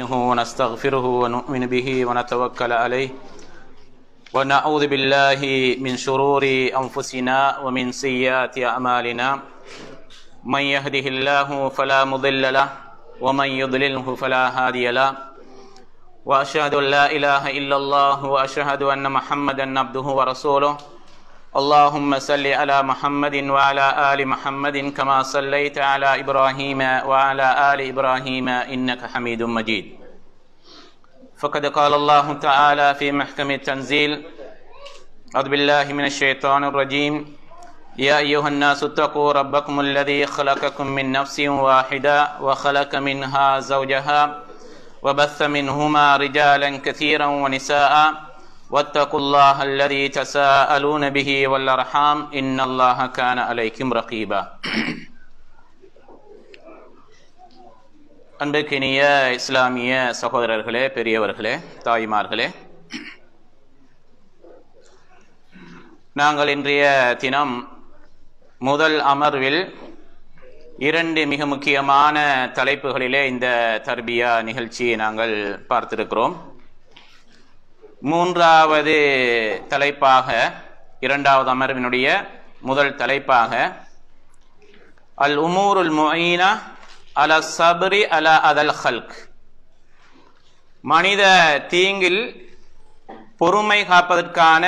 ونستغفره ونؤمن به ونتوكل عليه ونعوذ بالله من شرور أنفسنا ومن سيئات أعمالنا من يهده الله فلا مضل له ومن يضلله فلا هادي له وأشهد أن لا إله إلا الله وأشهد أن محمدا عبده ورسوله اللهم صل على محمد وعلى آل محمد كما صليت على إبراهيم وعلى آل إبراهيم إنك حميد مجيد فقد قال الله تعالى في محكم التنزيل أعوذ بالله من الشيطان الرجيم يا أيها الناس اتقوا ربكم الذي خلقكم من نفس واحدة وخلق منها زوجها وبث منهما رجالا كثيرا ونساء واتقوا الله الذي تساءلون به والأرحام إن الله كان عليكم رقيبا அன்பிற்கினிய இஸ்லாமிய சகோதரர்களே, பெரியவர்களே, தாய்மார்களே, நாங்கள் இன்றைய தினம் முதல் அமர்வில் இரண்டு மிக முக்கியமான தலைப்புகளிலே இந்த தர்பியா நிகழ்ச்சியை நாங்கள் பார்த்திருக்கிறோம். மூன்றாவது தலைப்பாக, இரண்டாவது அமர்வினுடைய முதல் தலைப்பாக அல் உமூருல் முஈனா அல சப்ரி அல அதல் ஹல்க், மனித தீங்கில் பொறுமை காப்பதற்கான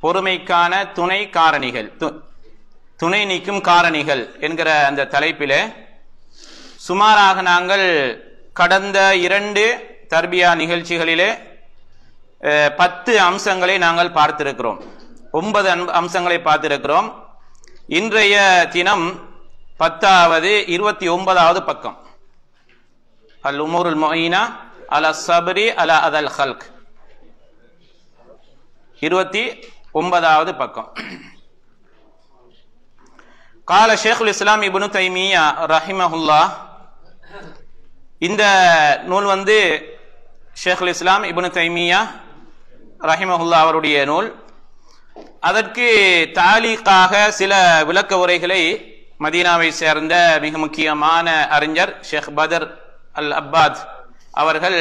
பொறுமைக்கான துணை காரணிகள், துணை நீக்கும் காரணிகள் என்கிற அந்த தலைப்பிலே சுமாராக நாங்கள் கடந்த இரண்டு தர்பியா நிகழ்ச்சிகளிலே 10 அம்சங்களை நாங்கள் பார்த்திருக்கிறோம். 9 அம்சங்களை பார்த்திருக்கிறோம். இன்றைய தினம் 10வது 29வது பக்கம், அல் உமூருல் முஈனா அல சப்ரி அல அதல் ஹல்க், 29வது பக்கம். கால ஷேகுல் இஸ்லாம் இப்னு தைமியா ரஹிமஹுல்லாஹ், இந்த நூல் ஷேகுல் இஸ்லாம் இப்னு தைமியா ரஹிமஹுல்லாஹ் அவருடைய நூல். அதற்கு தாலீகாக சில விளக்க உரைகளை மதீனாவை சேர்ந்த மிக முக்கியமான அறிஞர் ஷேக் பதர் அல் அப்பாத் அவர்கள்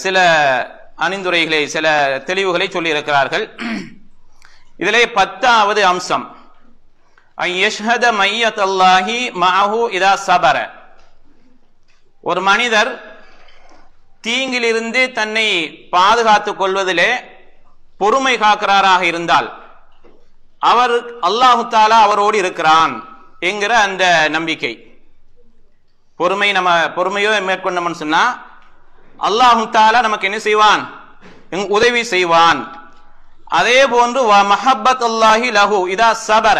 சில அணிந்துரைகளை, சில தெளிவுகளை சொல்லியிருக்கிறார்கள். இதிலே 10வது அம்சம் யஷ்ஹத மையத் அல்லாஹி மஅஹு இதா சபர, ஒரு மனிதர் தீங்கிலிருந்து தன்னை பாதுகாத்துக் கொள்வதிலே பொறுமை காக்கிறாராக இருந்தால் அவர் அல்லாஹு தாலா அவரோடு இருக்கிறான் என்கிற அந்த நம்பிக்கை. பொறுமையோ மேற்கொண்டோம்னு சொன்னா அல்லாஹு தாலா நமக்கு என்ன செய்வான்? உதவி செய்வான். அதே போன்று வ மஹப்பத் அல்லாஹி லஹு இதா சபர,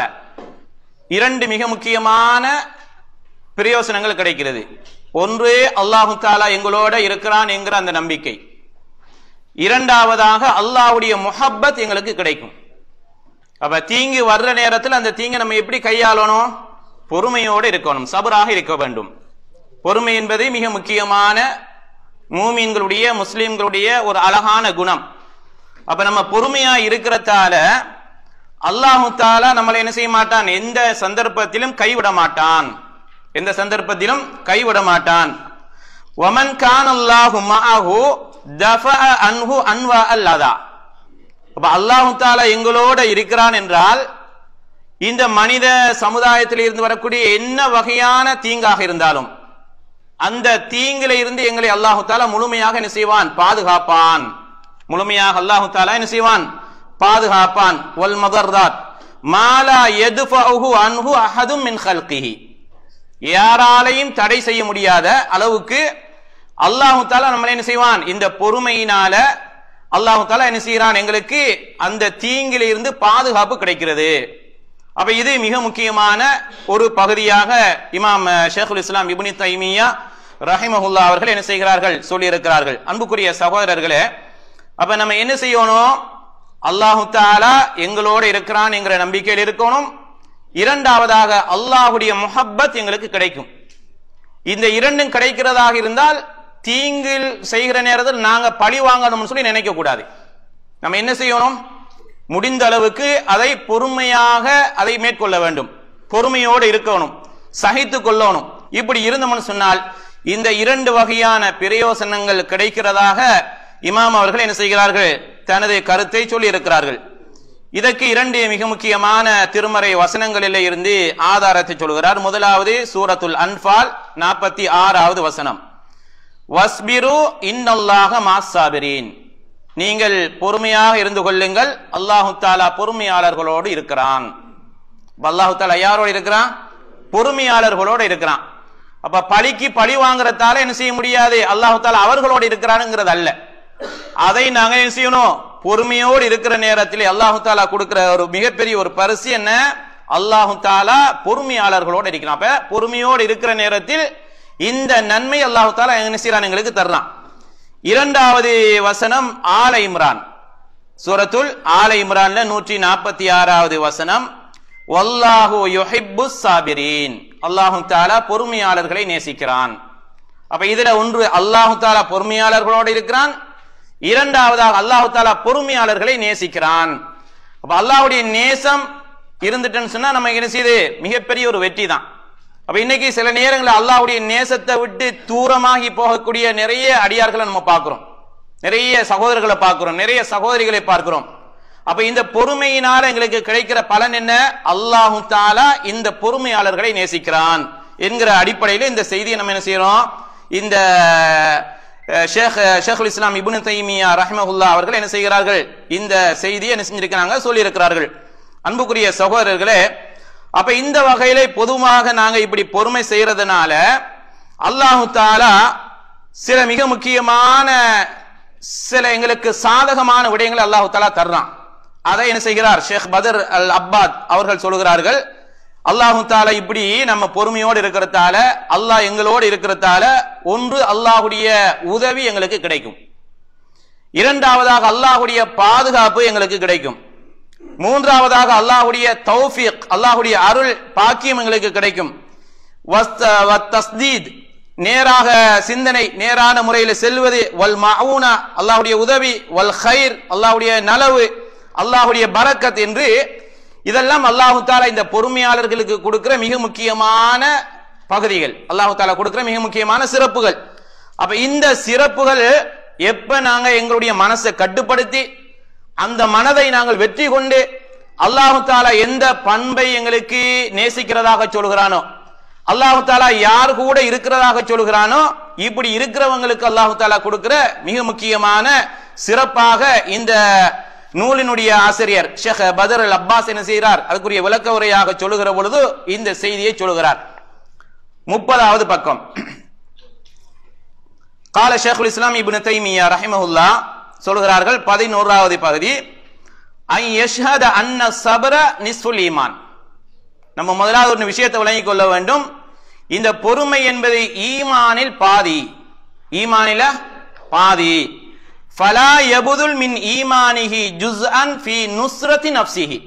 இரண்டு மிக முக்கியமான பிரயோசனங்கள் கிடைக்கிறது. ஒன்று, அல்லாஹு தாலா எங்களோட இருக்கிறான் என்கிற அந்த நம்பிக்கை. இரண்டாவதாக அல்லாஹ்வுடைய முஹப்பத் எங்களுக்கு கிடைக்கும். அப்ப தீங்கு வர்ற நேரத்தில் அந்த தீங்கை நம்ம எப்படி கையாளணும்? பொறுமையோடு இருக்கணும், சபராக இருக்க வேண்டும். பொறுமை என்பது மிக முக்கியமான மூமின்களுடைய, முஸ்லிம்களுடைய ஒரு அழகான குணம். அப்ப நம்ம பொறுமையா இருக்கிறதால அல்லாஹு தாலா நம்மளை என்ன செய்ய மாட்டான்? எந்த சந்தர்ப்பத்திலும் கைவிட மாட்டான், எந்த சந்தர்ப்பத்திலும் கைவிட மாட்டான். வமன் கான அல்லாஹு மஅஹு தஃபஅ அன்ஹு அன்வா அல்லதா. அப்ப அல்லாஹு தாலா எங்களோட இருக்கிறான் என்றால் இந்த மனித சமுதாயத்தில் இருந்து வரக்கூடிய என்ன வகையான தீங்காக இருந்தாலும் அந்த தீங்கில இருந்து எங்களை அல்லாஹு தாலா முழுமையாக என்ன செய்வான்? பாதுகாப்பான். முழுமையாக அல்லாஹு தாலா என்ன செய்வான்? பாதுகாப்பான். வல் மதர்ராத் மாலா யத்ஃபஉஹு அன்ஹு அஹதும் மின் ஹல்கிஹி, யாராலையும் தடை செய்ய முடியாத அளவுக்கு அல்லாஹு தாலா நம்மளை என்ன செய்வான்? இந்த பொறுமையினால அல்லாஹு தாலா என்ன செய்யறான்? எங்களுக்கு அந்த தீங்கில இருந்து பாதுகாப்பு கிடைக்கிறது. அப்ப இது மிக முக்கியமான ஒரு பகுதியாக இமாம் ஷேகுல் இஸ்லாம் இப்னு தைமியா ரஹிமஹுல்லாஹ் அவர்கள் என்ன செய்கிறார்கள்? சொல்லியிருக்கிறார்கள். அன்புக்குரிய சகோதரர்களே, அப்ப நம்ம என்ன செய்யணும்? அல்லாஹு தாலா எங்களோட இருக்கிறான் என்கிற நம்பிக்கையில் இருக்கணும். இரண்டாவதாக அல்லாஹ்வுடைய முஹப்பத் எங்களுக்கு கிடைக்கும். இந்த இரண்டும் கிடைக்கிறதாக இருந்தால் தீங்கில் செய்கிற நேரத்தில் நாங்க பழி வாங்கணும்னு சொல்லி நினைக்க கூடாது. நம்ம என்ன செய்யணும்? முடிந்த அளவுக்கு அதை பொறுமையாக அதை மேற்கொள்ள வேண்டும், பொறுமையோடு இருக்கணும், சகித்து கொள்ளணும். இப்படி இருந்தோம்னு சொன்னால் இந்த இரண்டு வகையான பிரயோசனங்கள் கிடைக்கிறதாக இமாம் அவர்கள் என்ன செய்கிறார்கள், தனது கருத்தை சொல்லி இருக்கிறார்கள். இதற்கு இரண்டு மிக முக்கியமான திருமறை வசனங்களில் இருந்து ஆதாரத்தை சொல்கிறார். முதலாவது சூரத்துல் அன்ஃபால் 46வது வசனம், வஸ்பிரு இன்னல்லாஹ மாஸ்ஸாபிரீன், நீங்கள் பொறுமையாக இருந்து கொள்ளுங்கள், அல்லாஹு தஆலா பொறுமையாளர்களோடு இருக்கிறான். அல்லாஹு தஆலா யாரோடு இருக்கிறான்? பொறுமையாளர்களோடு இருக்கிறான். அப்ப பழிக்கு பழி வாங்குறதால என்ன செய்ய முடியாது, அல்லாஹு தஆலா அவர்களோடு இருக்கிறானுங்கிறது அல்ல. அதை நாங்க என்ன செய்யணும், பொறுமையோடு இருக்கிற நேரத்தில் அல்லாஹு தஆலா கொடுக்கிற ஒரு மிகப்பெரிய ஒரு பரிசு என்ன, அல்லாஹு தஆலா பொறுமையாளர்களோடு இருக்கிறான். அப்ப பொறுமையோடு இருக்கிற நேரத்தில் இந்த நன்மை அல்லாஹு தஆலா என்ன செய்றான், எங்களுக்கு தர்றான். இரண்டாவது வசனம் ஆல இம்ரான், சூரத்துல் ஆல இம்ரான்ல 146வது வசனம், வல்லாஹு யுஹிப்புஸ் சாபிரீன், அல்லாஹு தஆலா பொறுமையாளர்களை நேசிக்கிறான். அப்ப இதுல ஒன்று அல்லாஹு தஆலா பொறுமையாளர்களோடு இருக்கிறான், இரண்டாவதாக அல்லாஹு தஆலா பொறுமையாளர்களை நேசிக்கிறான். அப்ப அல்லாஹ்வுடைய நேசம் இருந்துட்டேன்னு சொன்னா நம்ம என்ன செய்யுது, மிகப்பெரிய ஒரு வெற்றி தான். அப்ப இன்னைக்கு சில நேரங்களில் அல்லாஹ்வுடைய நேசத்தை விட்டு தூரமாகி போகக்கூடிய நிறைய அடியார்களை நம்ம பார்க்கிறோம், நிறைய சகோதரர்களை பார்க்கிறோம், நிறைய சகோதரிகளை பார்க்கிறோம். அப்ப இந்த பொறுமையினால எங்களுக்கு கிடைக்கிற பலன் என்ன, அல்லாஹு தஆலா இந்த பொறுமையாளர்களை நேசிக்கிறான் என்கிற அடிப்படையில் இந்த செய்தியை நம்ம என்ன செய்யறோம், இந்த ஷேகுல் இஸ்லாம் இப்னு தைமியா ரஹ்மஹுல்லாஹ் அவர்கள் என்ன செய்கிறார்கள், இந்த செய்தியை என்ன செஞ்சிருக்கிறாங்க, சொல்லி இருக்கிறார்கள். அன்புக்குரிய சகோதரர்களே, அப்ப இந்த வகையில பொதுவாக நாங்க இப்படி பொறுமை செய்யறதுனால அல்லாஹு தஆலா சில மிக முக்கியமான சில எங்களுக்கு சாதகமான விடயங்களை அல்லாஹு தஆலா தர்றான். அதை என்ன செய்கிறார், ஷேக் பதர் அல் அப்பாத் அவர்கள் சொல்கிறார்கள், அல்லாஹு தஆலா இப்படி நம்ம பொறுமையோடு இருக்கிறதால, அல்லாஹ் எங்களோடு இருக்கிறதால ஒன்று அல்லாஹ்வுடைய உதவி எங்களுக்கு கிடைக்கும், இரண்டாவதாக அல்லாஹ்வுடைய பாதுகாப்பு எங்களுக்கு கிடைக்கும், மூன்றாவதாக அல்லாஹ்வுடைய தௌஃபீக் அல்லாஹ்வுடைய அருள் பாக்கியம் எங்களுக்கு கிடைக்கும், தஸ்தீத் நேராக சிந்தனை நேரான முறையில் செல்வது, வல் மஅூனா அல்லாஹ்வுடைய உதவி, வல் கைர் அல்லாஹ்வுடைய நலவு, அல்லாஹ்வுடைய பரக்கத் என்று இதெல்லாம் அல்லாஹு தஆலா இந்த பொறுமையாளர்களுக்கு கொடுக்கிற மிக முக்கியமான பகுதிகள், அல்லாஹு தஆலா கொடுக்கிற மிக முக்கியமான சிறப்புகள். அப்ப இந்த சிறப்புகள் எப்ப நாங்க எங்களுடைய மனசை கட்டுப்படுத்தி அந்த மனதை நாங்கள் வெற்றி கொண்டு அல்லாஹு தஆலா எந்த பண்பை எங்களுக்கு நேசிக்கிறதாக சொல்கிறானோ, அல்லாஹு தஆலா யார் கூட இருக்கிறதாக சொல்கிறானோ, இப்படி இருக்கிறவங்களுக்கு அல்லாஹு தஆலா கொடுக்கிற மிக முக்கியமான சிறப்பாக இந்த நூலினுடைய ஆசிரியர் ஷேக் பதர் அல் அப்பாஸ் என்ன செய்கிறார், அதுக்குரிய விளக்க உரையாக சொல்லுகிற பொழுது இந்த செய்தியை சொல்லுகிறார். 30வது பக்கம், கால ஷேகுல் இஸ்லாம் இப்னு தைமியா ரஹிமஹுல்லாஹ் சொல்கிறார்கள், 11வது பகுதி, ஐ யஷ்ஹத அன்ன ஸப்ர நிஸ்ஃபுல் ஈமான். நம்ம முதலாவது ஒரு விஷயத்தை விளங்கிக் கொள்ள வேண்டும், இந்த பொறுமை என்பது ஈமானில் பாதி, ஈமானில பாதி. ஃபலா யபுதுல் மின் ஈமானிஹி ஜுஸ்அன் ஃபீ நுஸ்ரத்தி நஃப்ஸிஹி.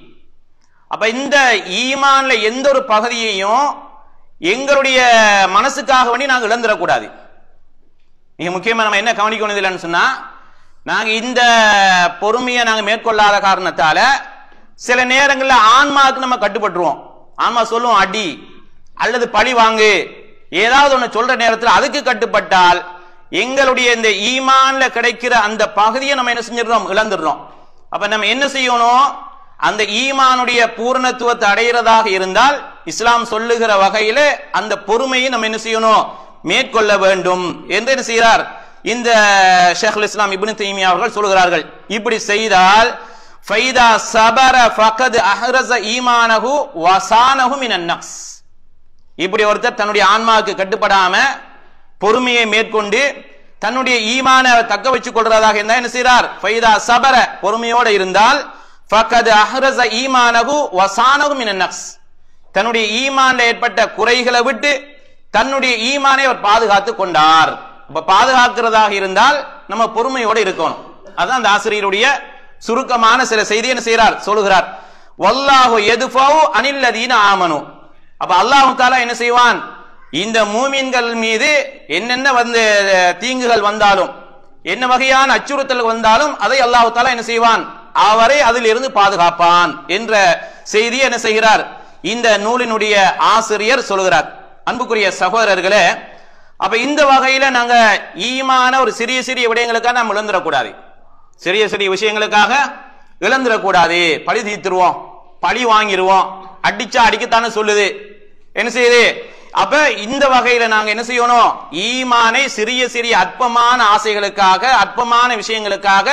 அப்ப இந்த ஈமான்ல எந்த ஒரு பகுதியையும் எங்களுடைய மனசுக்காக வேண்டி நாங்கள் இழந்துடக்கூடாது. மிக முக்கியமா நம்ம என்ன கவனிக்கணும் இல்லைன்னு சொன்னா, நாங்க இந்த பொறுமையை நாங்க மேற்கொள்ளாத காரணத்தால சில நேரங்களில் ஆன்மாவுக்கு நம்ம கட்டுப்பட்டுருவோம். ஆன்மா சொல்லுவோம் அடி அல்லது பழி வாங்கு ஏதாவது ஒண்ணு சொல்ற நேரத்தில் அதுக்கு கட்டுப்பட்டால் எங்களுடைய இந்த ஈமான்ல கிடைக்கிற அந்த பகுதியை நம்ம என்ன செஞ்சிடறோம், இழந்துடுறோம். அப்ப நம்ம என்ன செய்யணும், அந்த ஈமானுடைய பூர்ணத்துவத்தை அடைகிறதாக இருந்தால் இஸ்லாம் சொல்லுகிற வகையில அந்த பொறுமையை நம்ம என்ன செய்யணும், மேற்கொள்ள வேண்டும் என்று என்ன செய்கிறார் இந்த ஷேகுல் இஸ்லாம் இப்னு தைமியா அவர்கள் சொல்கிறார்கள். இப்படி செய்தால் ஃபைதா சபர ஃபகத் அஹ்ரஸ ஈமானஹு வஸானஹு மினன் நக்ஸ். இப்படி ஒருத்தர் தன்னுடைய ஆன்மாவுக்கு கட்டுப்படாம பொறுமையை மேற்கொண்டு தன்னுடைய ஈமான தக்க வச்சுக் கொள்றதாக இருந்தால் என்ன செய்கிறார், ஃபைதா சபர பொறுமையோடு இருந்தால் ஃபகத் அஹ்ரஸ ஈமானஹு வஸானஹு மினன் நக்ஸ், தன்னுடைய ஈமான்ல ஏற்பட்ட குறைகளை விட்டு தன்னுடைய ஈமானை அவர் பாதுகாத்து கொண்டார். அப்ப பாதுகாக்கிறதாக இருந்தால் நம்ம பொறுமையோடு இருக்கணும். அதான் அந்த ஆசிரியருடைய சுருக்கமான சில செய்தி என்ன செய்கிறார், சொல்லுகிறார். வல்லாஹு யதுஃபவு அனில்லதீன ஆமனு. அப்ப அல்லாஹ் தஆலா என்ன செய்வான், இந்த மூமின்கள் மீது என்னென்ன தீங்குகள் வந்தாலும் என்ன வகையான அச்சுறுத்தல் வந்தாலும் அதை அல்லாஹ் தஆலா என்ன செய்வான், அவரை அதில் இருந்து பாதுகாப்பான் என்ற செய்தி என்ன செய்கிறார் இந்த நூலினுடைய ஆசிரியர் சொல்கிறார். அன்புக்குரிய சகோதரர்களே, அப்ப இந்த வகையில நாங்க ஈமான ஒரு சிறிய சிறிய விடயங்களுக்காக நம்ம இழந்துடக்கூடாது. சிறிய சிறிய விஷயங்களுக்காக இழந்துடக்கூடாது. பழி தீர்த்துருவோம், பழி வாங்கிடுவோம், அடிச்சா அடிக்கத்தானே சொல்லுது, என்ன செய்யுது? அப்ப இந்த வகையில நாங்க என்ன செய்யணும்? ஈமானை சிறிய சிறிய அற்பமான ஆசைகளுக்காக, அற்பமான விஷயங்களுக்காக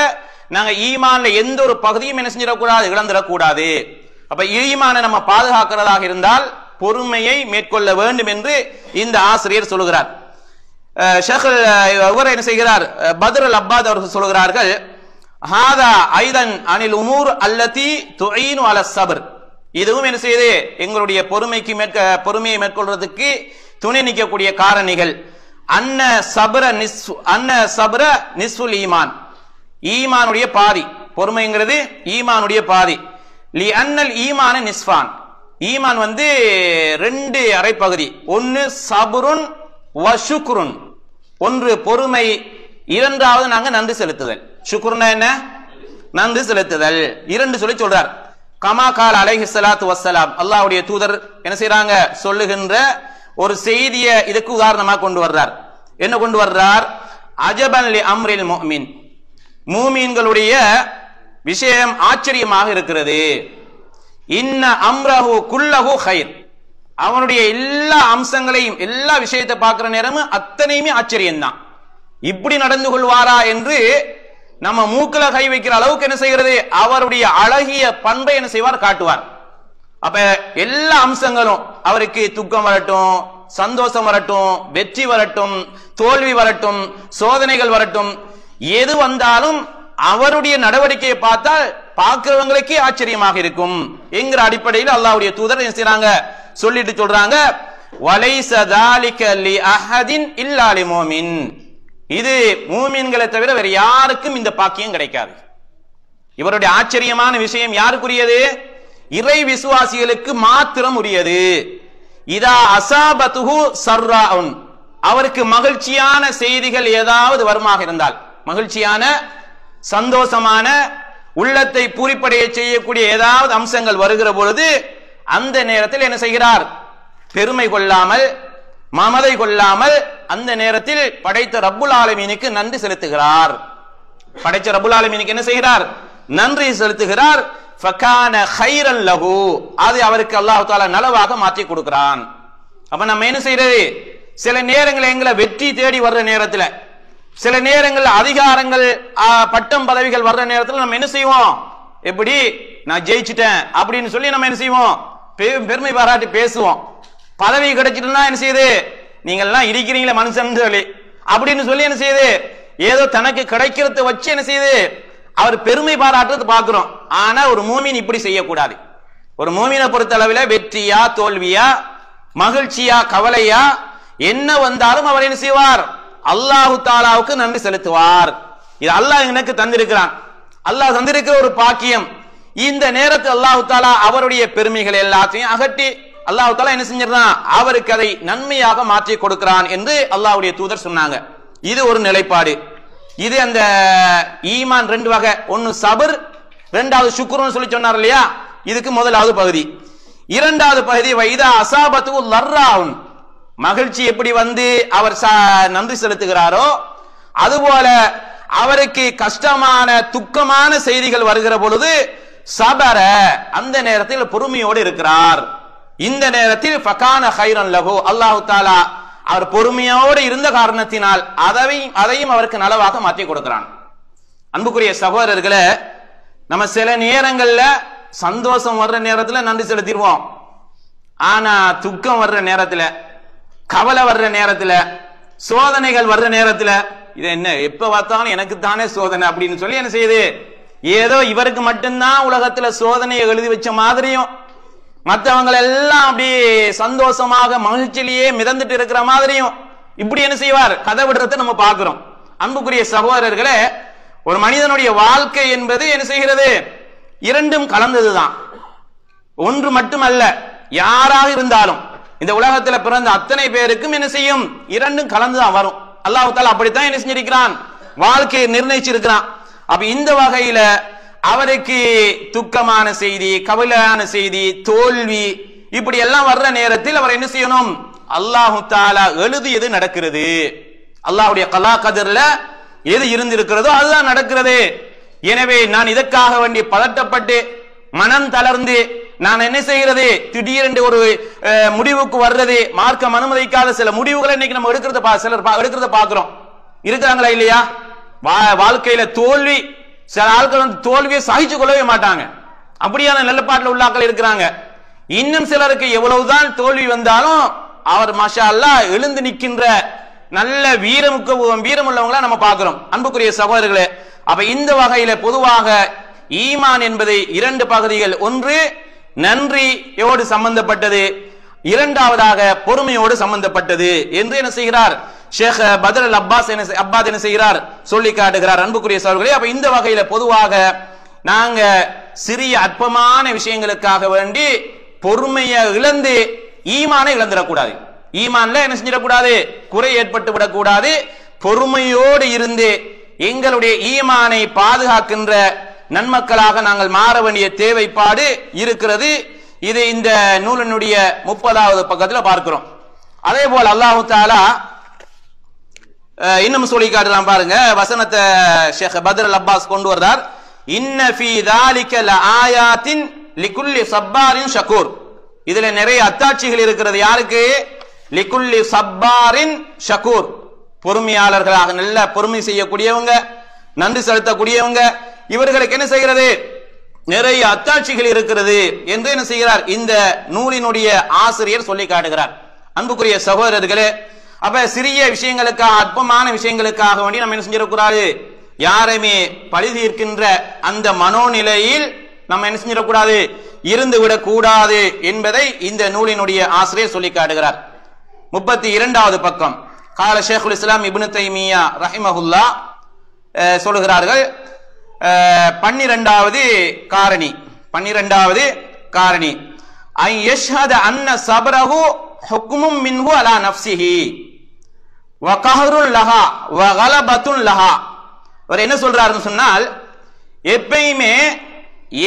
நாங்க ஈமான்ல எந்த ஒரு பகுதியும் என்ன செஞ்சிடக்கூடாது, இழந்துடக்கூடாது. அப்ப ஈமானை நம்ம பாதுகாக்கிறதாக இருந்தால் பொறுமையை மேற்கொள்ள வேண்டும் என்று இந்த ஆசிரியர் சொல்லுகிறார். ஷேக் அவர் என்ன செய்கிறார்? பத்ர் அல் அப்பாத் அவர்கள் சொல்கிறார்கள், ஹாதா ஐதன் அனில் உமூர் அல்லதி துஈனு அல ஸப்ர். இதுவும் என்ன செய்யுது? எங்களுடைய பொறுமையை மேற்கொள்றதுக்கு துணை நிற்கக்கூடிய காரணிகள். அன்ன சப்ர நிஸ்ஃபுல் ஈமான், ஈமானுடைய பாதி. பொறுமைங்கிறது ஈமானுடைய பாதி. லி அன்னல் ஈமான நிஸ்ஃபான், ஈமான் வந்து ரெண்டு அரைப்பகுதி. ஒன்னு சபுருன் வ ஷுக்ருன், ஒன்று பொறுமை, இரண்டாவது நாங்க நன்றி செலுத்துதல். ஷுக்ருன்னா என்ன? நன்றி செலுத்துதல். இரண்டு சொல்லி சொல்றார். கமா கால் அலைஹிஸ்ஸலாத்து வஸ்ஸலாம், அல்லாஹ்வுடைய தூதர் என்ன செய்றாங்க? சொல்லுகின்ற ஒரு செய்தியை இதுக்கு உதாரணமாக கொண்டு வர்றார். என்ன கொண்டு வர்றார்? அஜபன் லி அம்ரில் முஃமின், மூமீன்களுடைய விஷயம் ஆச்சரியமாக இருக்கிறது. இன்ன அம்ரஹு குல்லஹு கைர், அவனுடைய எல்லா அம்சங்களையும், எல்லா விஷயத்தை பார்க்கிற நேரமும் அத்தனையுமே ஆச்சரியம்தான். இப்படி நடந்து கொள்வாரா என்று நம்ம மூக்கல கை வைக்கிற அளவுக்கு என்ன செய்கிறது? அவருடைய அழகிய பண்பை என்ன செய்வார்? காட்டுவார். அப்ப எல்லா அம்சங்களும், அவருக்கு துக்கம் வரட்டும், சந்தோஷம் வரட்டும், வெற்றி வரட்டும், தோல்வி வரட்டும், சோதனைகள் வரட்டும், எது வந்தாலும் அவருடைய நடவடிக்கையை பார்த்தால் பார்க்கிறவங்களுக்கே ஆச்சரியமாக இருக்கும் என்கிற அடிப்படையில் அல்லாஹ்வுடைய தூதர் என்ன செய்றாங்க? சொல்லிட்டு சொல்றாங்க, வலைஸ ذلك لأحد إلا لمؤمن, இது மூமின்களை தவிர வேற யாருக்கும் இந்த பாக்கியம் கிடைக்காது. இவருடைய ஆச்சரியமான விஷயம் யாருக்குரியது? இறை விசுவாசிகளுக்கு மாத்திரம் உரியது. இதா அசாபத்துஹு சர்ராஉன், அவருக்கு மகிழ்ச்சியான செய்திகள் ஏதாவது வருமாக இருந்தால், மகிழ்ச்சியான சந்தோஷமான உள்ளத்தை பூரிப்படைய செய்யக்கூடிய ஏதாவது அம்சங்கள் வருகிற பொழுது அந்த நேரத்தில் என்ன செய்கிறார்? பெருமை கொள்ளாமல், மமதை கொள்ளாமல் அந்த நேரத்தில் படைத்த ரப்புல் ஆலமீனுக்கு நன்றி செலுத்துகிறார். படைத்த ரப்புல் ஆலமீனுக்கு என்ன செய்கிறார்? நன்றி செலுத்துகிறார். ஃபகான கைரல் லஹு, அது அவருக்கு அல்லாஹ் தஆலா நலவாக மாற்றி கொடுக்கிறான். அப்ப நம்ம என்ன செய்யறது? சில நேரங்கள் எங்களை வெற்றி தேடி வர்ற நேரத்தில், சில நேரங்கள் அதிகாரங்கள், பட்டம் பதவிகள் வர்ற நேரத்தில் நம்ம என்ன செய்வோம்? எப்படி நான் ஜெயிச்சிட்டேன் அப்படின்னு சொல்லி நம்ம என்ன செய்வோம்? பெருமை பாராட்டி பேசுவோம். பதவி கிடைச்சிட்டுனா என்ன செய்யுது? நீங்க எல்லாம் இருக்கிறீங்களே மனுஷன் சொல்லி அப்படின்னு சொல்லி என்ன செய்யுது? ஏதோ தனக்கு கிடைக்கிறத வச்சு என்ன செய்யுது? அவர் பெருமை பாராட்டுறது பார்க்கிறோம். ஆனா ஒரு மூமின் இப்படி செய்யக்கூடாது. ஒரு மூமினை பொறுத்த அளவில் வெற்றியா தோல்வியா, மகிழ்ச்சியா கவலையா, என்ன வந்தாலும் அவர் என்ன செய்வார்? அல்லாஹு தாலாவுக்கு நன்றி செலுத்துவார். இது அல்லாஹ் எனக்கு தந்திருக்கிறான், அல்லாஹ் தந்திருக்கிற ஒரு பாக்கியம். இந்த நேரத்தில் அல்லாஹு தாலா அவருடைய பெருமைகள் எல்லாத்தையும் அகற்றி அல்லாஹு தாலா என்ன செஞ்சிடறான்? அவருக்கு அதை நன்மையாக மாற்றி கொடுக்கிறான் என்று அல்லாஹ்வுடைய தூதர் சொன்னாங்க. இது ஒரு நிலைப்பாடு. இது அந்த ஈமான் ரெண்டு வகை, ஒன்னு சபர், ரெண்டாவது சுக்ருன்னு சொல்லி சொன்னார் இல்லையா? இதுக்கு முதலாவது பகுதி. இரண்டாவது பகுதி வைதா அசாபத்து லர்ராவுன், மகிழ்ச்சி எப்படி வந்து அவர் நன்றி செலுத்துகிறாரோ அதுபோல அவருக்கு கஷ்டமான துக்கமான செய்திகள் வருகிற பொழுது சபர, அந்த நேரத்தில் பொறுமையோடு இருக்கிறார். இந்த நேரத்தில் ஃபகான கைரன் லஹு, அல்லாஹ் தஆலா அவர் பொறுமையோடு இருந்த காரணத்தினால் அதையும் அவருக்கு நலவாக மாற்றி கொடுக்கிறான். அன்புக்குரிய சகோதரர்களே, நம்ம சில நேரங்கள்ல சந்தோஷம் வர்ற நேரத்தில் நன்றி செலுத்திடுவோம். ஆனா துக்கம் வர்ற நேரத்தில், கவலை வர்ற நேரத்தில், சோதனைகள் வர்ற நேரத்தில், இது என்ன எப்ப பார்த்தாலும் எனக்கு தானே சோதனை அப்படின்னு சொல்லி என்ன செய்யுது? ஏதோ இவருக்கு மட்டும்தான் உலகத்துல சோதனையை எழுதி வச்ச மாதிரியும், மற்றவங்க எல்லாம் அப்படி சந்தோஷமாக மகிழ்ச்சியிலேயே மிதந்துட்டு இருக்கிற மாதிரியும் இப்படி என்ன செய்வார்? கதை விடுறதை நம்ம பார்க்கிறோம். அன்புக்குரிய சகோதரர்களே, ஒரு மனிதனுடைய வாழ்க்கை என்பது என்ன செய்கிறது? இரண்டும் கலந்ததுதான், ஒன்று மட்டுமல்ல. யாராக இருந்தாலும் இந்த உலகத்துல பிறந்த அத்தனை பேருக்கும் என்ன செய்யும்? இரண்டும் கலந்துதான் வரும். அல்லாஹ் தஆலா அப்படித்தான் என்ன செஞ்சிருக்கிறான்? வாழ்க்கையை நிர்ணயிச்சிருக்கிறான். அப்ப இந்த வகையில அவருக்கு துக்கமான செய்தி, கவலையான செய்தி, தோல்வி இப்படி எல்லாம் வர்ற நேரத்தில் அவர் என்ன செய்யணும்? அல்லாஹு தஆலா எழுதியது நடக்கிறது. அல்லாஹ்வுடைய கலா கதர்ல எது இருந்திருக்கிறதோ அதுதான் நடக்கிறது. எனவே நான் இதற்காக வேண்டி பதட்டப்பட்டு மனம் தளர்ந்து நான் என்ன செய்கிறது, திடீரென்று ஒரு முடிவுக்கு வர்றது, மார்க்கம் அனுமதிக்காத சில முடிவுகளை இன்னைக்கு நம்ம சிலர் எடுக்கிறத பாக்குறோம். இருக்கிறாங்களா இல்லையா? வாழ்க்கையில தோல்வி, சில ஆட்கள் வந்து தோல்வியை சகிச்சு கொள்ளவே மாட்டாங்க. அப்படியான நிலப்பாட்டில் உள்ள ஆட்கள் இருக்கிறாங்க. இன்னும் சிலருக்கு எவ்வளவுதான் தோல்வி வந்தாலும் அவர் மாஷா அல்லாஹ் எழுந்து நிற்கின்ற நல்ல வீரம் உள்ளவங்களா நம்ம பார்க்கிறோம். அன்புக்குரிய சகோதரர்களே, அப்ப இந்த வகையில பொதுவாக ஈமான் என்பது இரண்டு பகுதிகள். ஒன்று நன்றியோடு சம்பந்தப்பட்டது, இரண்டாவதாக பொறுமையோடு சம்பந்தப்பட்டது என்று என்ன செய்கிறார் ஷேக் பத்ர் அல் அப்பாஸ் என்ன செய்கிறார் சொல்லி காட்டுகிறார். அன்புக்குரிய சகோதரர்களே, அப்ப இந்த வகையில பொதுவாக நாங்க சிறிய அற்பமான விஷயங்களுக்காக வேண்டி பொறுமையை இழந்து ஈமானை இழந்துடக்கூடாது. ஈமான்ல என்ன செஞ்சிடக்கூடாது, குறை ஏற்பட்டு விடக்கூடாது. பொறுமையோடு இருந்து எங்களுடைய ஈமானை பாதுகாக்கின்ற நன்மக்களாக நாங்கள் மாற வேண்டிய தேவைப்பாடு இருக்கிறது. இது இந்த நூலினுடைய 30வது பக்கத்தில் பார்க்கிறோம். அதே போல அல்லாஹு தஆலா இன்னும் சொல்லி காட்டலாம் பாருங்க. வசனத்தை ஷேக் பத்ர் அல் அப்பாஸ் கொண்டு வர்றார். இன்ன ஃபீ ذلك لآيات لكل صبار شكور. இதுல நிறைய அத்தாட்சிகள் இருக்கிறது. யாருக்கு? லிகுல்லி சப்பாரின் ஷக்கூர், பொறுமையாளர்களாக நல்ல பொறுமை செய்யக்கூடியவங்க, நன்றி செலுத்தக்கூடியவங்க, இவர்களுக்கு என்ன செய்கிறது, நிறைய அத்தாட்சிகள் இருக்கிறது என்று என்ன செய்கிறார் இந்த நூலினுடைய ஆசிரியர் சொல்லி காட்டுகிறார். அன்புக்குரிய சகோதரர்களே, அப்ப சிறிய விஷயங்களுக்காக, அற்பமான விஷயங்களுக்காக வேண்டி நம்ம என்ன செஞ்சிடக்கூடாது, யாரையுமே பழி தீர்க்கின்ற அந்த மனோநிலையில் நம்ம என்ன செஞ்சிடக்கூடாது, இருந்து விடக்கூடாது என்பதை இந்த நூலினுடைய ஆசிரியர் சொல்லி காட்டுகிறார். 32வது பக்கம். கால ஷேகுல் இஸ்லாம் இப்னு தைமியா ரஹிமஹுல்லா சொல்லுகிறார்கள், 12வது காரணி ஐ யஷ்ஹத அன்ன சப்ரஹு ஹுக்மும் மின்ஹு அலா நஃப்ஸிஹி வ கஹ்ருல் லஹா வ கலபத்துல் லஹா. அவர் என்ன சொல்றாருன்னு சொன்னால், எப்பயுமே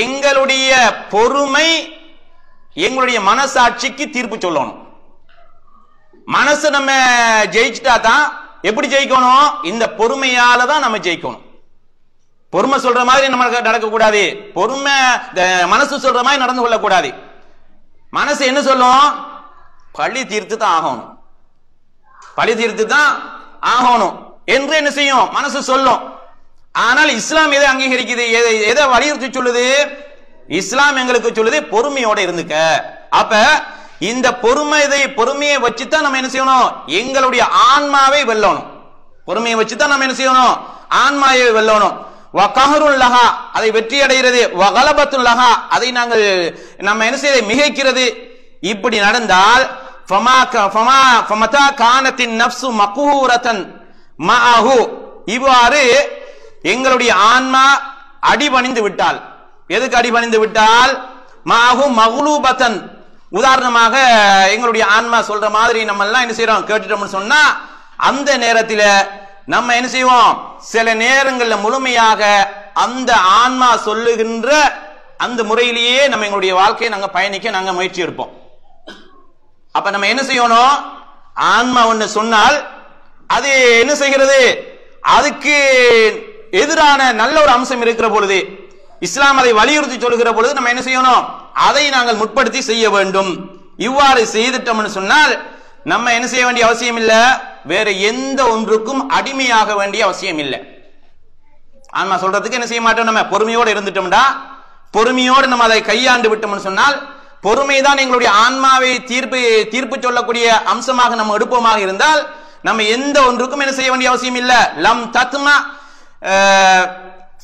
எங்களுடைய பொறுமை எங்களுடைய மனசாட்சிக்கு தீர்ப்பு சொல்லணும். மனசு நம்ம ஜெயிச்சுட்டா தான். எப்படி ஜெயிக்கணும், இந்த பொறுமையால தான் நம்ம ஜெயிக்கணும். பொறுமை சொல்ற மாதிரி நம்ம நடக்க கூடாது, பொறுமை மனசு சொல்ற மாதிரி நடந்து கொள்ள கூடாது. மனசு என்ன சொல்லும், பழி தீர்த்து தான் ஆகணும், பழி தீர்த்து தான் ஆகணும் என்று என்ன செய்யும், மனசு சொல்லும். ஆனால் இஸ்லாம் எதை அங்கீகரிக்குது, எதை வலியுறுத்தி சொல்லுது, இஸ்லாம் எங்களுக்கு சொல்லுது பொறுமையோட இருந்துக்க. அப்ப இந்த பொறுமையை வச்சுதான் நம்ம என்ன செய்யணும், எங்களுடைய ஆன்மாவை வெல்லணும். பொறுமையை வச்சுதான் நம்ம என்ன செய்யணும், ஆன்மாவை வெல்லணும். வகஹருல் லஹா, அதை வெற்றி அடைகிறது. வகலபத்துல் லஹா, அதை நம்ம என்ன செய்ய மிகைக்கிறது. இப்படி நடந்தால் ஃபமதா கானத்தின் நஃப்ஸு மக்ஹூரத்தன் மஅஹு, இவ்வாறு எங்களுடைய ஆன்மா அடிபணிந்து விட்டால். எதுக்கு அடிபணிந்து விட்டால், மஅஹு மக்லூபத்தன், உதாரணமாக எங்களுடைய ஆன்மா சொல்ற மாதிரி நம்ம எல்லாம் என்ன செய்யறோம், கேட்டுட்டோம்னு சொன்னா அந்த நேரத்தில் நம்ம என்ன செய்வோம், சில நேரங்களில் முழுமையாக அந்த ஆன்மா சொல்லுகின்ற அந்த முறையிலேயே நம்ம எங்களுடைய வாழ்க்கையை நாங்க பயணிக்க நாங்க முயற்சி எடுப்போம். அப்ப நம்ம என்ன செய்யணும், ஆன்மா ஒண்ணு சொன்னால் அது என்ன செய்கிறது, அதுக்கு எதிரான நல்ல ஒரு அம்சம் இருக்கிற பொழுது, இஸ்லாம் அதை வலியுறுத்தி சொல்லுகிற பொழுது நம்ம என்ன செய்யணும், அதை நாங்கள் முற்படுத்தி செய்ய வேண்டும். இவ்வாறு செய்துட்டோம்னு சொன்னால் நம்ம என்ன செய்ய வேண்டிய அவசியம் இல்லை, வேற எந்த ஒன்றுக்கும் அடிமையாக வேண்டிய அவசியம் இல்லை. ஆன்மா சொல்றதுக்கு என்ன செய்ய மாட்டோம், நம்ம பொறுமையோடு இருந்துட்டோம்டா, பொறுமையோடு நம்ம அதை கையாண்டு விட்டோம்னு சொன்னால், பொறுமைதான் எங்களுடைய ஆன்மாவை தீர்ப்பு சொல்லக்கூடிய அம்சமாக நம்ம எடுப்போமாக இருந்தால் நம்ம எந்த ஒன்றுக்கும் என்ன செய்ய வேண்டிய அவசியம் இல்லை. லம் தத்மா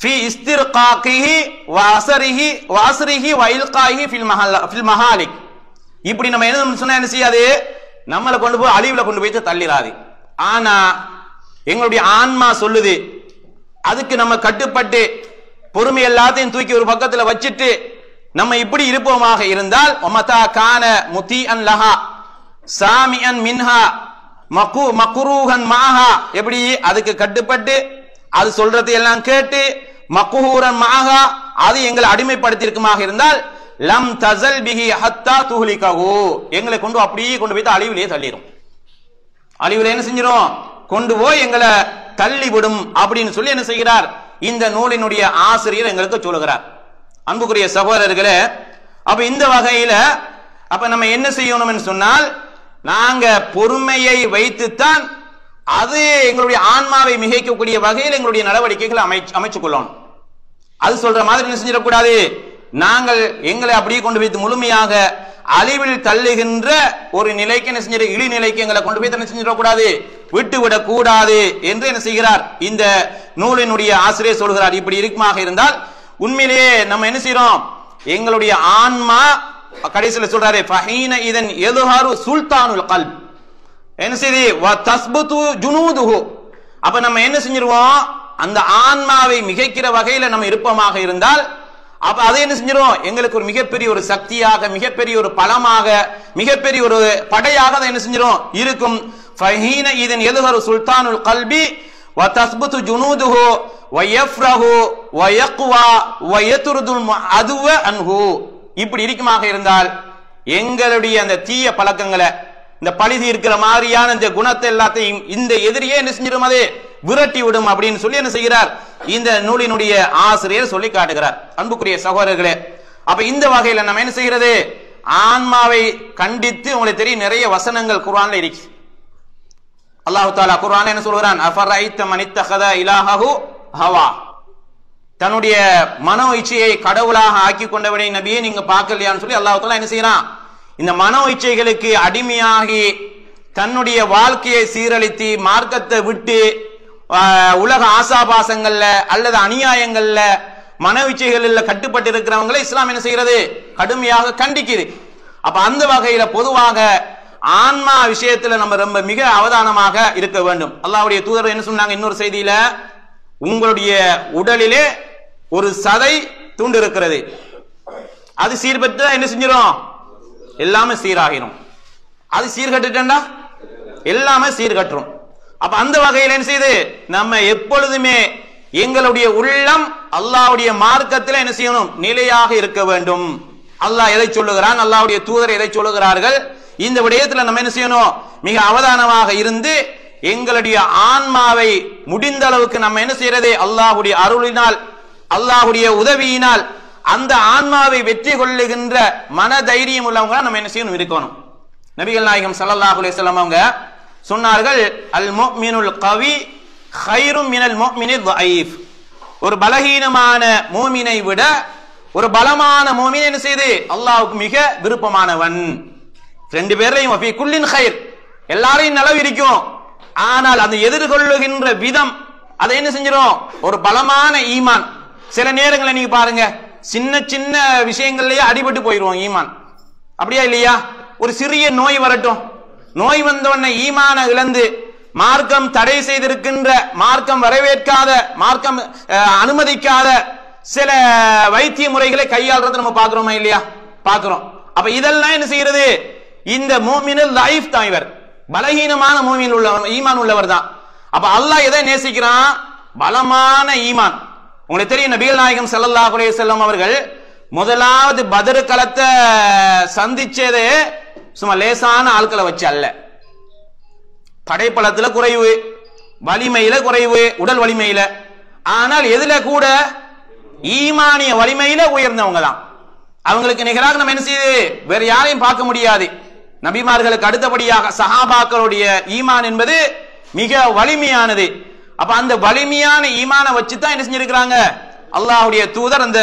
ஃபி இஸ்திர்காகிஹி வ அஸரிஹி வ அஸ்ரிஹி வ இல்காஹி ஃபில் மஹாலிக். இப்படி நம்ம என்ன சொன்னா என்ன செய்யாது, நம்மளை கொண்டு போய் அழிவுல கொண்டு போய் தள்ளிராது. ஆனா எங்களுடைய ஆன்மா சொல்லுது, அதுக்கு நம்ம கட்டுப்பட்டு பொறுமை எல்லாத்தையும் தூக்கி ஒரு பக்கத்துல வச்சுட்டு நம்ம இப்படி இருப்போமாக இருந்தால், ஒமதா கான முதிஅன் லஹா சாமிஅன் மின்ஹா மக்ரூஹன் மாஹா, எப்படி அதுக்கு கட்டுப்பட்டு அது சொல்றதை எல்லாம் கேட்டு மக்ஹூரன் மாஹா, அது எங்களை அடிமைப்படுத்தி இருக்குமாக இருந்தால், லம் தஸல் பிஹி ஹத்தா துஹ்லிகஹு, எங்களை கொண்டு அப்படியே கொண்டு போய் அழிவிலே தள்ளிரும். அழிவிலே என்ன செஞ்சிரும்? கொண்டு போய் எங்களை தள்ளிவிடும் அப்படின்னு சொல்லி என்ன செய்கிறார்? இந்த நூலினுடைய ஆசிரியர் எங்களுக்கு சொல்லுகிறார். அன்புக்குரிய சகோதரர்களே, அப்ப இந்த வகையில அப்ப நம்ம என்ன செய்யணும்னு சொன்னால், நாங்க பொறுமையை வைத்துத்தான் அது எங்களுடைய ஆன்மாவை மிகைக்கக்கூடிய வகையில் எங்களுடைய நடவடிக்கைகளை அமைச்சுக் கொள்ளணும். அது சொல்ற மாதிரி என்ன செஞ்சிடக்கூடாது, நாங்கள் எங்களை அப்படியே கொண்டு வைத்து முழுமையாக அழிவில் தள்ளுகின்ற ஒரு நிலைக்கு என்ன செஞ்சிட, இழிநிலைக்கு எங்களை கொண்டு போய் என்ன செஞ்சிடக்கூடாது, விட்டுவிடக் கூடாது என்று என்ன செய்கிறார் இந்த நூலினுடைய ஆசிரியர் சொல்கிறார். இப்படி இருக்குமாக இருந்தால் உண்மையிலேயே நம்ம என்ன செய்யறோம், எங்களுடைய ஆன்மா கடைசியில சொல்றாரு ஃபஹீன இதன் யதுஹரு சுல்தானுல் கல்ப், என்ன செய்தி வ தஸ்புது ஜுனூதுஹு. அப்ப நம்ம என்ன செஞ்சிருவோம், அந்த ஆன்மாவை மிகைக்கிற வகையில நம்ம இருப்பமாக இருந்தால் அப்ப அதை என்ன செஞ்சிரும், எங்களுக்கு ஒரு மிகப்பெரிய ஒரு சக்தியாக, மிகப்பெரிய ஒரு பலமாக, மிகப்பெரிய ஒரு படையாக அதை என்ன செஞ்சிரும் இருக்கும். ஃபஹீன இதன் யதுஹரு சுல்தானுல் கல்பி வ தஸ்புது ஜுனூதுஹு வ யஃப்ரஹு வ யக்வா வ யத்ருதுல் அதுவ அன்ஹு. இப்படி இருக்குமாக இருந்தால் எங்களுடைய அந்த தீய பழக்கங்களை, இந்த பழிதி இருக்கிற மாதிரியான இந்த குணத்தை எல்லாத்தையும் இந்த எதிரியே என்ன செஞ்சிடும், அது விரட்டி விடும் அப்படின்னு சொல்லி என்ன செய்கிறார் இந்த நூலினுடைய ஆசிரியர் சொல்லி காட்டுகிறார். அன்புக்குரிய சகோதரர்களே, அப்ப இந்த வகையில நம்ம என்ன செய்கிறது, ஆன்மாவை கண்டித்து உங்களுக்கு தெரியும் நிறைய வசனங்கள் குர்ஆன்ல இருக்கு. அல்லாஹ் தஆலா குர்ஆன்ல என்ன சொல்றான், அஃபரைத மன் இத்தகத இலாஹு ஹவா, தன்னுடைய மனோ இச்சையை கடவுளாக ஆக்கி கொண்டவனை நபியே நீங்க பார்க்கலையான்னு சொல்லி அல்லாஹ் தஆலா என்ன செய்யறான், இந்த மனோ இச்சைகளுக்கு அடிமையாகி தன்னுடைய வாழ்க்கையை சீரழித்து மார்க்கத்தை விட்டு உலக ஆசாபாசங்கள்ல அல்லது அநியாயங்கள்ல மனோ இச்சைகளில் கட்டுப்பட்டு இருக்கிறவங்களை இஸ்லாம் என்ன செய்யறது, கடுமையாக கண்டிக்குது. அப்ப அந்த வகையில பொதுவாக ஆன்மா விஷயத்துல நம்ம ரொம்ப மிக அவதானமாக இருக்க வேண்டும். அல்லாஹ்வுடைய தூதர் என்ன சொன்னாங்க இன்னொரு செய்தியில, உங்களுடைய உடலிலே ஒரு சதை தூண்டு இருக்கிறது, அது சீர்பெற்ற என்ன செஞ்சிடும், எல்லாமே சீராகிரும். அது சீர்கட்டுட்டா எல்லாமே சீர்கற்றும். அப்ப அந்த வகையில் என்ன செய்யுது, நம்ம எப்பொழுதுமே எங்களுடைய உள்ளம் அல்லாஹ்வுடைய மார்க்கத்தில் என்ன செய்யணும், நிலையாக இருக்க வேண்டும். அல்லாஹ் எதை சொல்லுகிறான், அல்லாஹ்வுடைய தூதர் எதை சொல்லுகிறார்கள், இந்த விடயத்தில் நம்ம என்ன செய்யணும், மிக அவதானமாக இருந்து எங்களுடைய ஆன்மாவை முடிந்த அளவுக்கு நம்ம என்ன செய்யறது, அல்லாஹ்வுடைய அருளினால் அல்லாஹ்வுடைய உதவியினால் அந்த ஆன்மாவை வெற்றி கொள்ளுகின்ற மன தைரியம் உள்ளவங்க நம்ம என்ன செய்யணும் இருக்கணும். நபிகள் நாயகம் ஸல்லல்லாஹு அலைஹி வஸல்லம் அவங்க சொன்னார்கள், அல் முஃமினுல் கவி கைரும் மினல் முஃமினில் ضعீஃப், ஒரு பலகீனமான மூமினை விட ஒரு பலமான மூமின் என்ன செய்து அல்லாஹ்வுக்கு மிக விருப்பமானவன். ரெண்டு பேரையும் ஃபீ குல்லின் கைர், எல்லாரையும் நலவு இருக்கும், ஆனால் அந்த எதிர்கொள்ளுகின்ற விதம் அதை என்ன செஞ்சிடும், ஒரு பலமான ஈமான். சில நேரங்களை நீங்க பாருங்க, சின்ன சின்ன விஷயங்கள்லயே அடிபட்டு போயிடுவோம் ஈமான், அப்படியா இல்லையா? ஒரு சிறிய நோய் வரட்டும், நோய் வந்தவன ஈமான இழந்து மார்க்கம் தடை செய்திருக்கின்ற, மார்க்கம் வரவேற்காத, மார்க்கம் அனுமதிக்காத சில வைத்திய முறைகளை கையாளுறதை நம்ம பாக்குறோமா இல்லையா? பாக்குறோம். அப்ப இதெல்லாம் என்ன செய்யறது, இந்த மூமினுல் லைஃப் தான், இவர் பலகீனமான மூமின் உள்ளவர், ஈமான் உள்ளவர் தான். அப்ப அல்லாஹ் எதை நேசிக்கிறான், பலமான ஈமான். உங்களுக்கு தெரியும் நபிகள் நாயகம் ஸல்லல்லாஹு அலைஹி வஸல்லம் அவர்கள் முதலாவது பத்ர் களத்தை சந்திச்சதே சும்மா லேசான ஆட்களை வச்சு அல்ல. படைப்பலத்துல குறைவு, வலிமையில குறைவு, உடல் வலிமையில, ஆனால் எதுல கூட ஈமானிய வலிமையில உயர்ந்தவங்க தான். அவங்களுக்கு நிகராக நம்ம என்ன செய்யுது, வேற யாரையும் பார்க்க முடியாது. நபிமார்களுக்கு அடுத்தபடியாக சஹாபாக்களுடைய ஈமான் என்பது மிக வலிமையானது. அப்ப அந்த வலிமையான ஈமான வச்சுதான் என்ன செஞ்சிருக்கிறாங்க, அல்லாஹ்வுடைய தூதர் அந்த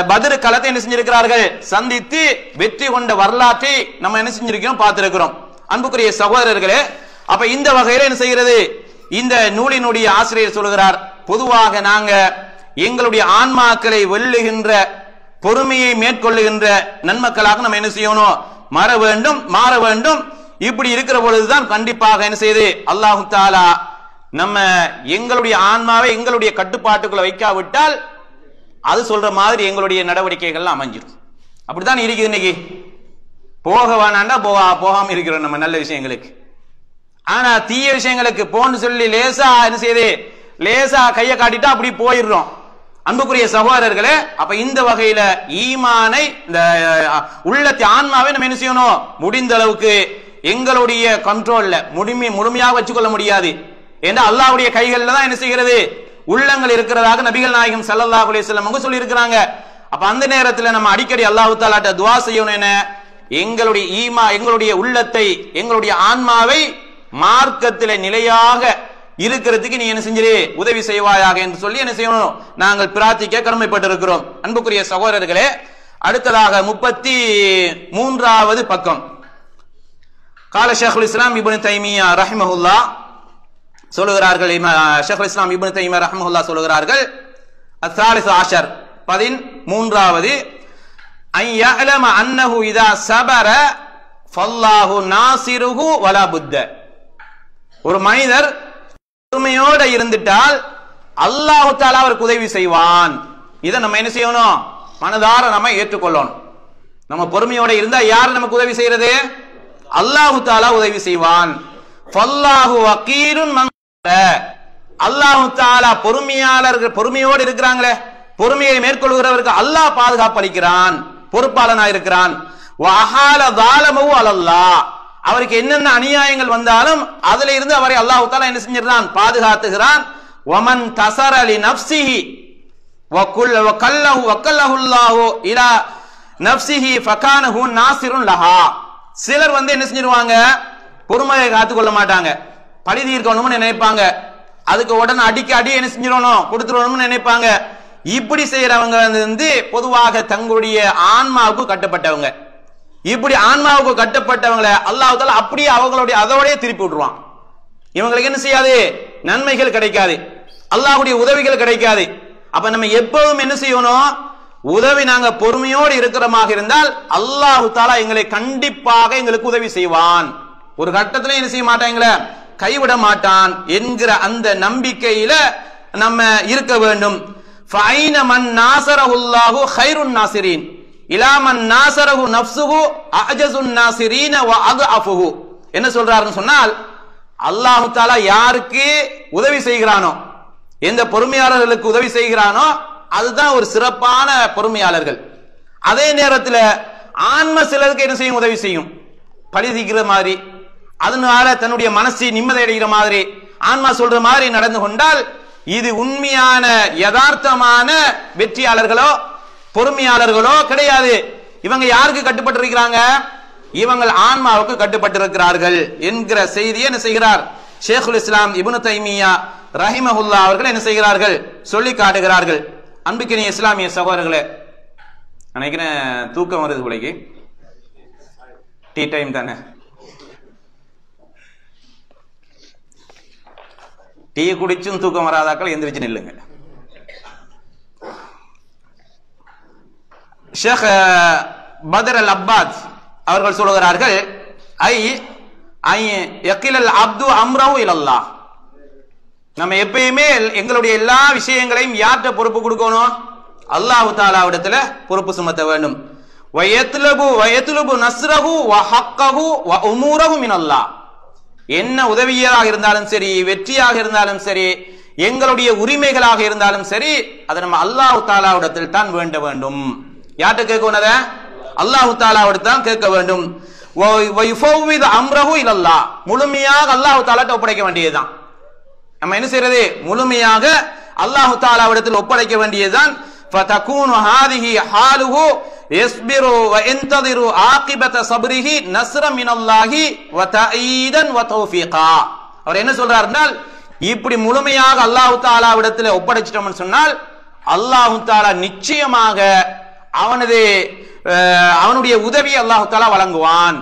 பத்ர் களத்தை என்ன செஞ்சிருக்கிறார்கள், சந்தித்து வெற்றி கொண்ட வரலாற்றை நம்ம என்ன செஞ்சிருக்கிறோம், பார்த்திருக்கிறோம். அன்புக்குரிய சகோதரர்களே, அப்ப இந்த வகையில என்ன செய்கிறது, இந்த நூலினுடைய ஆசிரியர் சொல்கிறார், பொதுவாக நாங்க எங்களுடைய ஆன்மாக்களை வெல்லுகின்ற, பொறுமையை மேற்கொள்ளுகின்ற நன்மக்களாக நம்ம என்ன செய்யணும், மாற வேண்டும். இப்படி இருக்கிற பொழுதுதான் கண்டிப்பாக என்ன செய்யுது, அல்லாஹு தஆலா நம்ம எங்களுடைய ஆன்மாவை எங்களுடைய கட்டுப்பாட்டுக்குள்ள வைக்காவிட்டால் அது சொல்ற மாதிரி எங்களுடைய நடவடிக்கைகள் அமைஞ்சிடும். அப்படித்தான் இருக்குது இன்னைக்கு. போக வேணாண்டா போகாம இருக்கிறோம் நம்ம நல்ல விஷயங்களுக்கு. ஆனா தீய விஷயங்களுக்கு போன்னு சொல்லி லேசா என்ன செய்யுது, லேசா கையை காட்டிட்டா அப்படி போயிடுறோம். அன்புக்குரிய சகோதரர்களே, அப்ப இந்த வகையில ஈமானை, இந்த உள்ளத்தை, ஆன்மாவை நம்ம என்ன செய்யணும், முடிந்த அளவுக்கு எங்களுடைய கண்ட்ரோல்ல முழுமையாக வச்சுக்கொள்ள முடியாது. ஏன்னா அல்லாஹ்வுடைய கைகள்ல தான் என்ன செய்கிறது, உள்ளங்கள் இருக்கிறதாக நபிகள் நாயகம் ஸல்லல்லாஹு அலைஹி வஸல்லம் அவங்க சொல்லி இருக்கிறாங்க. அப்ப அந்த நேரத்தில் நம்ம அடிக்கடி அல்லாஹ் தஆலாட்ட துஆ செய்யணும். என்ன, எங்களுடைய எங்களுடைய உள்ளத்தை, எங்களுடைய ஆன்மாவை மார்க்கத்திலே நிலையாக இருக்கிறதுக்கு நீ என்ன செஞ்சிரு, உதவி செய்வாயாக என்று சொல்லி என்ன செய்யணும், நாங்கள் பிரார்த்திக்க கடமைப்பட்டிருக்கிறோம். அன்புக்குரிய சகோதரர்களே, அடுத்ததாக 33வது பக்கம். கால ஷேகுல் இஸ்லாம் இப்னு தைமியா ரஹிமஹுல்லாஹ் சொல்லுகிறார்கள், ஷேகுல் இஸ்லாம் இப்னு தைமியா ரஹிமஹுல்லாஹ் சொல்லுகிறார்கள், அஸ்ஸாலிஸு அஷர் 13வது, அன் யஅலம அன்னஹு இதா ஸபர ஃபல்லாஹு நாசிருஹு வலா புத்த. ஒரு மனிதர் பொறுமையோட இருந்துட்டால் அல்லாஹ் தஆலா அவருக்கு உதவி செய்வான். இதை நம்ம என்ன செய்யணும், மனதார நம்ம ஏற்றுக்கொள்ளணும். நம்ம பொறுமையோட இருந்தா யார் நமக்கு உதவி செய்யறது, அல்லாஹ் தஆலா உதவி செய்வான். ஃபல்லாஹு வகீருன் மன் அல்லாஹ் தஆலா பொறுமையாளர்கள், பொறுமையோடு இருக்கிறாங்களே, பொறுமையை மேற்கொள்கிறவருக்கு அல்லாஹ் பாதுகாப்பு அளிக்கிறான், பொறுப்பாளனாக இருக்கிறான். வஹால ஸாலமஹு அலல்லாஹ், அவருக்கு என்னென்ன அநியாயங்கள் வந்தாலும் அதுல இருந்து அவரை அல்லாஹ் தஆலா என்ன செஞ்சிருக்கான், பாதுகாத்துகிறான். வமன் தஸர லி நஃப்ஸிஹி வக்கல்லஹு அல்லாஹு இலா நஃப்ஸிஹி ஃபகானஹு நாசிருன் லஹா. சிலர் என்ன செஞ்சிருவாங்க, பொறுமையை காத்துக்கொள்ள மாட்டாங்க, பழி தீர்க்கணும்னு நினைப்பாங்க, அதுக்கு உடனே அடி என்ன செஞ்சிடணும், கொடுத்துடணும்னு நினைப்பாங்க. இப்படி செய்யறவங்க பொதுவாக தங்களுடைய ஆன்மாவுக்கு கட்டப்பட்டவங்க. இப்படி ஆன்மாவுக்கு கட்டப்பட்டவங்களை அல்லாஹ் தஆலா அப்படியே அவங்களுடைய அதோடய திருப்பி விட்டுருவான். இவங்களுக்கு என்ன செய்யாது, நன்மைகள் கிடைக்காது, அல்லாஹ்வுடைய உதவிகள் கிடைக்காது. அப்ப நம்ம எப்பவும் என்ன செய்யணும், உதவி நாங்க பொறுமையோடு இருக்கிறமாக இருந்தால் அல்லாஹ் தஆலா எங்களை கண்டிப்பாக எங்களுக்கு உதவி செய்வான். ஒரு கட்டத்துல என்ன செய்ய மாட்டாங்களே, கைவிட மாட்டான் என்கிற அந்த நம்பிக்கையில நம்ம இருக்க வேண்டும். ஃபைன மன் நாஸரஹுல்லாஹு கைருன் நாஸிரீன் இலா மன் நாஸரஹு நஃப்ஸுஹு அஜஸுன் நாஸிரீன வ அத்அஃபுஹு. என்ன சொல்றாருன்னு சொன்னால், அல்லாஹ் தஆலா யாருக்கு உதவி செய்கிறானோ, எந்த பொறுமையாளர்களுக்கு உதவி செய்கிறானோ அதுதான் ஒரு சிறப்பான பொறுமையாளர்கள். அதே நேரத்தில் ஆன்ம சிலருக்கு என்ன செய்யும், உதவி செய்யும், பழி தீர்க்கிற மாதிரி, அதனால தன்னுடைய மனசு நிம்மதி அடைகிற மாதிரி, ஆன்மா சொல்ற மாதிரி நடந்து கொண்டால் இது உண்மையான யதார்த்தமான வெற்றியாளர்களோ பொறுமையாளர்களோ கிடையாது. இவங்க யாருக்கு கட்டுப்பட்டிருக்கிறாங்க, இவங்கள் ஆன்மாவுக்கு கட்டுப்பட்டிருக்கிறார்கள் என்கிற செய்தியை என்ன செய்கிறார் ஷேகுல் இஸ்லாம் இப்னு தைமியா ரஹிமஹுல்லாஹ் அவர்கள் என்ன செய்கிறார்கள், சொல்லி காட்டுகிறார்கள். அன்புக்கினிய இஸ்லாமிய சகோதரர்களே, நினைக்கிறேன் தூக்கம் வருது பிள்ளைக்கு, டீ டைம் தானே, டீ குடிச்சும் தூக்கம் வராதாக்கள் எந்திரிச்சு நில்லுங்க. ஷேக் பத்ர் அல் அப்பாத் அவர்கள் சொல்லுகிறார்கள், அப்து அம்ரஹு இலல்லாஹ், நம்ம எப்பயுமே எங்களுடைய எல்லா விஷயங்களையும் யார்கிட்ட பொறுப்பு கொடுக்கணும், அல்லாஹ் தஆலாவிடத்துல பொறுப்பு சுமத்த வேண்டும். வயத்லுபு நஸ்ரஹு வ ஹக்கஹு வ உமூரஹு மினல்லாஹ், என்ன உதவியாக இருந்தாலும் சரி, வெற்றியாக இருந்தாலும் சரி, எங்களுடைய உரிமைகளாக இருந்தாலும் சரி, அதை நம்ம அல்லாஹ் தஆலாவிடத்தில் தான் வேண்ட வேண்டும். யார்கிட்ட கேட்கணும், அதை அல்லாஹ் தஆலாவிடத்தில் தான் கேட்க வேண்டும். வயுஃபவ்விது அம்ரஹு இலல்லாஹ், முழுமையாக அல்லாஹ் தஆலாட்ட ஒப்படைக்க வேண்டியதுதான். நம்ம என்ன செய்யறது, முழுமையாக அல்லாஹ் தஆலாவிடத்தில் ஒப்படைக்க வேண்டியதுதான். ஃபதகூனு ஹாதிஹி ஹாலுஹு யஸ்பிரு வ யன்ததிரு ஆகிபத ஸப்ரிஹி நஸ்ர மினல்லாஹி வ தஈதன் வ தௌஃபீகா. அவர் என்ன சொல்றார் என்றால், இப்படி முழுமையாக அல்லாஹ் தஆலாவிடத்தில் ஒப்படைச்சிட்டோம்னு சொன்னால் அல்லாஹ் தஆலா நிச்சயமாக அவனுடைய உதவி அல்லாஹ் தஆலா வழங்குவான்,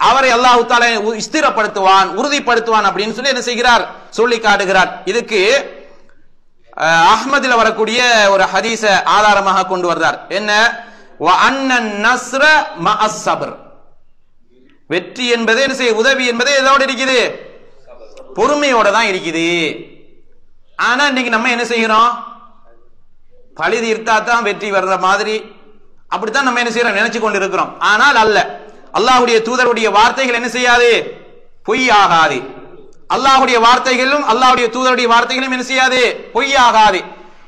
அவரை அல்லாஹ் தஆலா ஸ்திரப்படுத்துவான், உறுதிப்படுத்துவான் அப்படின்னு சொல்லி என்ன செய்கிறார், சொல்லி காட்டுகிறார். இதுக்கு அஹ்மதில் வரக்கூடிய ஒரு ஹதீஸ ஆதாரமாக கொண்டு வருகிறார். என்ன, வ அன்னன் நஸ்ர மஅஸ் ஸப்ர், வெற்றி என்பது என்ன செய்ய, உதவி என்பது எதோட இருக்குது, பொறுமையோட தான் இருக்குது. ஆனா இன்னைக்கு நம்ம என்ன செய்கிறோம், பழி தீர்த்தா தான் வெற்றி வர்ற மாதிரி அப்படித்தான் நம்ம என்ன செய்யறோம், நினைச்சு கொண்டு இருக்கிறோம். ஆனால் அல்ல, அல்லாஹ்வுடைய தூதருடைய வார்த்தைகள் என்ன செய்யாது, பொய்யாகாது. அல்லாஹ்வுடைய வார்த்தைகளும் அல்லாஹ்வுடைய தூதருடைய வார்த்தைகளும் என்ன செய்யாது, பொய்யாகாது.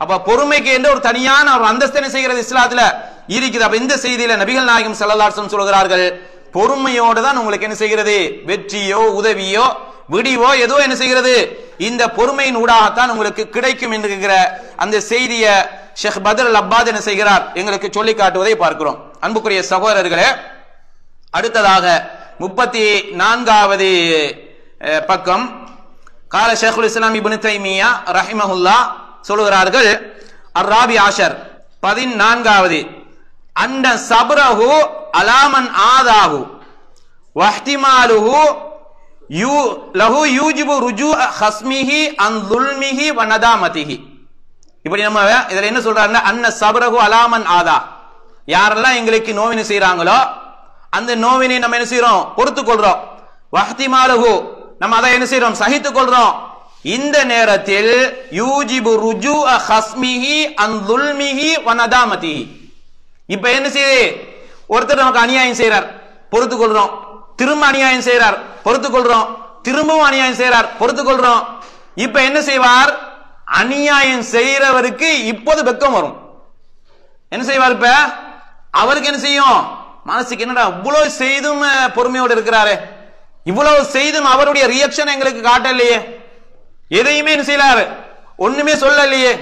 அப்ப பொறுமைக்கு என்று ஒரு தனியான ஒரு அந்தஸ்து என்ன செய்கிறது இஸ்லாத்துல இருக்குது. அப்ப இந்த செய்தியில நபிகள் நாயகம் ஸல்லல்லாஹு அலைஹி வஸல்லம் சொல்கிறார்கள், பொறுமையோடு தான் உங்களுக்கு என்ன செய்கிறது வெற்றியோ உதவியோ விடிவோ ஏதோ என்ன செய்கிறது இந்த பொறுமையின் ஊடாகத்தான் உங்களுக்கு கிடைக்கும் என்கிற அந்த செய்திய ஷேக் பத்ர் அல் அப்பாத் என்ன செய்கிறார் எங்களுக்கு சொல்லி காட்டுவதை பார்க்கிறோம். அன்புக்குரிய சகோதரர்களே, அடுத்ததாக 34வது பக்கம் கால ஷேகுல் இஸ்லாம் இப்னு தைமியா ரஹிமஹுல்லாஹ் சொல்கிறார்கள், அர்-ராபி ஆஷர் 14வது அன்ன சப்ரஹு அலாமன் ஆதாஹு வஹ்திமாலுஹு லஹு யூஜிபு ருஜூஅ ஹஸ்மிஹி அன் ظுல்மிஹி வ நதாமதிஹி. இப்படி நம்ம இதுல என்ன சொல்றாருன்னா, அன்ன சப்ரஹு அலாமன் ஆதா, யாரெல்லாம் எங்களுக்கு நோவினை செய்யறாங்களோ அந்த நோவினை நம்ம என்ன செய்யறோம் பொறுத்துக் கொள்றோம். வஹ்திமாலுஹு, நம்ம அதை என்ன செய்யறோம் சகித்துக் கொள்றோம். இந்த நேரத்தில் யூஜிபு ருஜூஅ ஹஸ்மிஹி அன் ظுல்மிஹி வ நதாமதிஹி. இப்ப என்ன செய்யுது, ஒருத்தர் நமக்கு அநியாயம் செய்யறார் பொறுத்துக் கொள்றோம், திரும்ப அநியாயம் செய்யறார் பொறுத்துக் கொள்றோம், திரும்பவும் அநியாயம் செய்யறார் பொறுத்துக் கொள்றோம். இப்ப என்ன செய்வார், அநியாயம் செய்யறவருக்கு இப்போது வெக்கம் வரும். என்ன செய்வார், இப்ப அவருக்கு என்ன செய்யும் மனசுக்கு, என்னடா இவ்வளவு செய்தும் பொறுமையோடு இருக்கிறாரு, இவ்வளவு செய்தும் அவருடைய ரியாக்ஷன் எங்களுக்கு காட்டலையே, எதையுமே என்ன செய்யறாரு ஒண்ணுமே சொல்லலையே,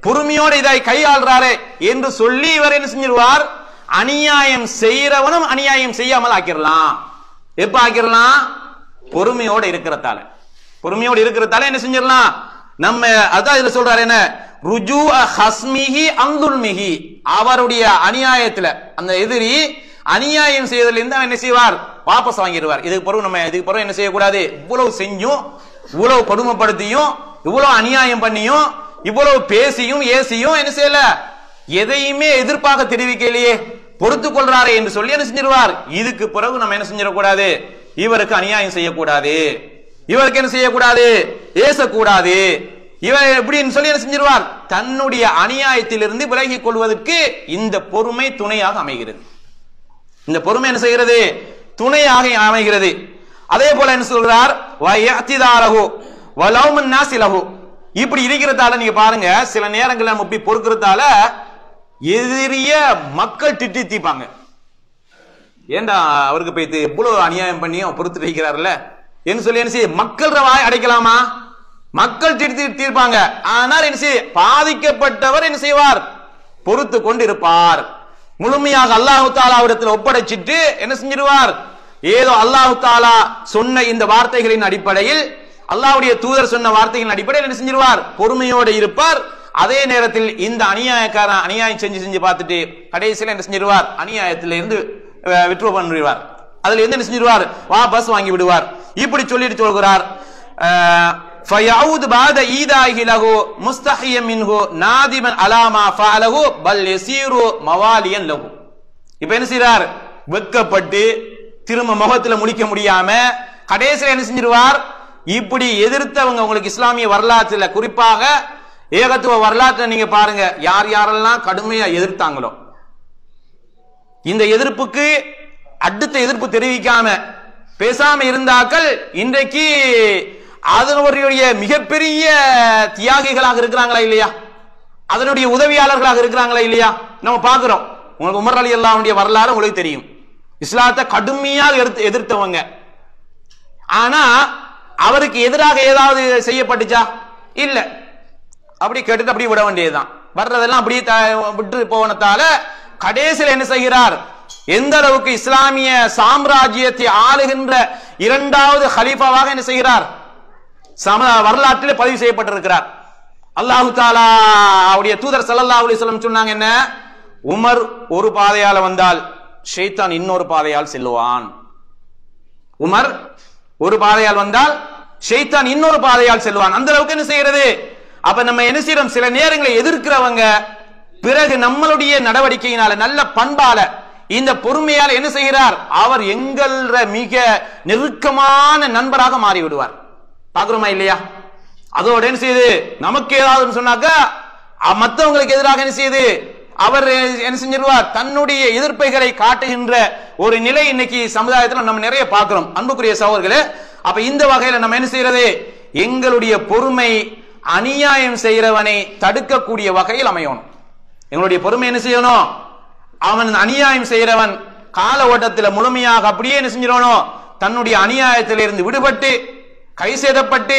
பொறுமையோடு இதை கையாள்றாரு என்று சொல்லி இவர் என்ன செஞ்சிருவார், அநியாயம் செய்யறவனும் அநியாயம் செய்யாமல் ஆக்கிரலாம். எப்ப ஆக்கிரலாம், பொறுமையோடு இருக்கிறதால. பொறுமையோடு இருக்கிறதால என்ன செஞ்சிடலாம் நம்ம, அதான் இதுல சொல்றாரு என்ன, ருஜூஅ ஹஸ்மிஹி அன் ظுல்மிஹி, அவருடைய அநியாயத்துல அந்த எதிரி அநியாயம் செய்வதில் இருந்து என்ன செய்வார் வாபஸ் வாங்கிடுவார். இதுக்கு பிறகு நம்ம இதுக்கு பிறகு என்ன செய்யக்கூடாது, இவ்வளவு செஞ்சும் இவ்வளவு கொடுமைப்படுத்தியும் இவ்வளவு அநியாயம் பண்ணியும் இவ்வளவு பேசியும் ஏசியும் என்ன செய்யல, எதையுமே எதிர்ப்பாக தெரிவிக்கலையே, பொறுத்துக் கொள்றாரே என்று சொல்லி என்ன செஞ்சிருவார். இதுக்கு பிறகு நம்ம என்ன செஞ்சிடக்கூடாது, இவருக்கு அநியாயம் செய்யக்கூடாது, இவருக்கு என்ன செய்யக்கூடாது ஏசக்கூடாது, இவர் எப்படின்னு சொல்லி என்ன செஞ்சிருவார், தன்னுடைய அநியாயத்திலிருந்து விலகிக் கொள்வதற்கு இந்த பொறுமை துணையாக அமைகிறது. இந்த பொறுமை என்ன செய்கிறது, துணையாக அமைகிறது. அதே போல என்ன சொல்றார், வயத்திதாரஹு வலௌமன் நாஸிலஹு, இப்படி இருக்கிறதால நீங்க பாருங்க, சில நேரங்கள்ல நம்ம இப்படி பொறுக்கிறதால எதிரிய மக்கள் திட்டிப்பாங்க, ஏண்டா அவருக்கு போய் இவ்வளவு அநியாயம் பண்ணியும் பொறுத்து வைக்கிறார்ல என்று சொல்லி என்ன செய்ய, மக்கள் வாய் அடைக்கலாமா, மக்கள் தீர்ப்பாங்க. ஆனால் என்ன செய்ய, பாதிக்கப்பட்டவர் என்ன செய்வார், பொறுத்து கொண்டு இருப்பார். முழுமையாக அல்லாஹு தாலாவிடத்தில் ஒப்படைச்சிட்டு என்ன செஞ்சிருவார், ஏதோ அல்லாஹு தாலா சொன்ன இந்த வார்த்தைகளின் அடிப்படையில், அல்லாஹ்வுடைய தூதர் சொன்ன வார்த்தைகளின் அடிப்படையில் என்ன செஞ்சிருவார், பொறுமையோடு இருப்பார். அதே நேரத்தில் இந்த அநியாயக்காரன் அநியாயம் செஞ்சு பார்த்துட்டு கடைசியில் என்ன செஞ்சிருவார், அநியாயத்தில இருந்து விட்ரோ பண்ணிடுவார், அதுல இருந்து என்ன செஞ்சிருவார் வாபஸ் வாங்கி விடுவார். இப்படி சொல்லிட்டு சொல்கிறார், ஃபயஊது பாத ஈதாஹி லஹு முஸ்தஹியன் மின்ஹு நாதிமன் அலா மா ஃபஅலஹு பல் யஸீரு மவாலியன் லஹு. இப்போ என்ன செய்றார், வெட்கப்பட்டு திரும்ப முகத்துல முழிக்க முடியாம கடைசியில் என்ன செஞ்சிருவார், இப்படி எதிர்த்தவங்க உங்களுக்கு இஸ்லாமிய வரலாற்றுல குறிப்பாக ஏகத்துவ வரலாற்றை நீங்க பாருங்க, யார் யாரெல்லாம் கடுமையா எதிர்த்தாங்களோ, இந்த எதிர்ப்புக்கு அடுத்த எதிர்ப்பு தெரிவிக்காம பேசாம இருந்தாக்கள் இன்றைக்கு அதனுடைய மிகப்பெரிய தியாகிகளாக இருக்கிறாங்களா இல்லையா, அதனுடைய உதவியாளர்களாக இருக்கிறாங்களா இல்லையா, நம்ம பார்க்கிறோம். உங்களுக்கு உமர் ரலியல்லாஹு வரலாறு உங்களுக்கு தெரியும், இஸ்லாத்தை கடுமையாக எதிர்த்தவங்க. ஆனா அவருக்கு எதிராக ஏதாவது செய்யப்பட்டுச்சா, இல்ல, அப்படி கேட்டுட்டு அப்படி விட வேண்டியதுதான். வர்றதெல்லாம் அப்படியே விட்டு போனதால கடைசியில் என்ன செய்கிறார், எந்த அளவுக்கு இஸ்லாமிய சாம்ராஜ்யத்தை ஆளுகின்ற இரண்டாவது ஹலீஃபாவாக என்ன செய்கிறார், வரலாற்றில் பதிவு செய்யப்பட்டிருக்கிறார். அல்லாஹு தாலா அவருடைய தூதர் ஸல்லல்லாஹு அலைஹி வஸல்லம் சொன்னாங்க என்ன, உமர் ஒரு பாதையால வந்தால் ஷைத்தான் இன்னொரு பாதையால் செல்லுவான். உமர் ஒரு பாதையால் வந்தால் ஷைத்தான் இன்னொரு பாதையால் செல்வான். அந்த அளவுக்கு என்ன செய்யறது. அப்ப நம்ம என்ன செய்யறோம், சில நேரங்களை எதிர்க்கிறவங்க பிறகு நம்மளுடைய நடவடிக்கையினால நல்ல பண்பால இந்த பொறுமையால என்ன செய்கிறார், அவர் எங்கள மிக நெருக்கமான நண்பராக மாறி விடுவார். பாக்குறோமா இல்லையா? அதோட என்ன செய்யுது, நமக்கு ஏதாவது சொன்னாக்க மற்றவங்களுக்கு எதிராக என்ன செய்யுது, அவர் என்ன செஞ்சிருவார், தன்னுடைய எதிர்ப்பைகளை காட்டுகின்ற ஒரு நிலை இன்னைக்கு சமுதாயத்தில் நம்ம நிறைய பார்க்கிறோம். அன்புக்குரிய சகோதரர்களே, அப்ப இந்த வகையில நம்ம என்ன செய்யறது, எங்களுடைய பொறுமை அநியாயம் செய்கிறவனை தடுக்கக்கூடிய வகையில் அமையணும். எங்களுடைய பொறுமை என்ன செய்யணும்? அவன் அநியாயம் செய்கிறவன் கால ஓட்டத்தில் முழுமையாக அப்படியே என்ன செஞ்சிடணும்? தன்னுடைய அநியாயத்திலிருந்து விடுபட்டு கை சேதப்பட்டு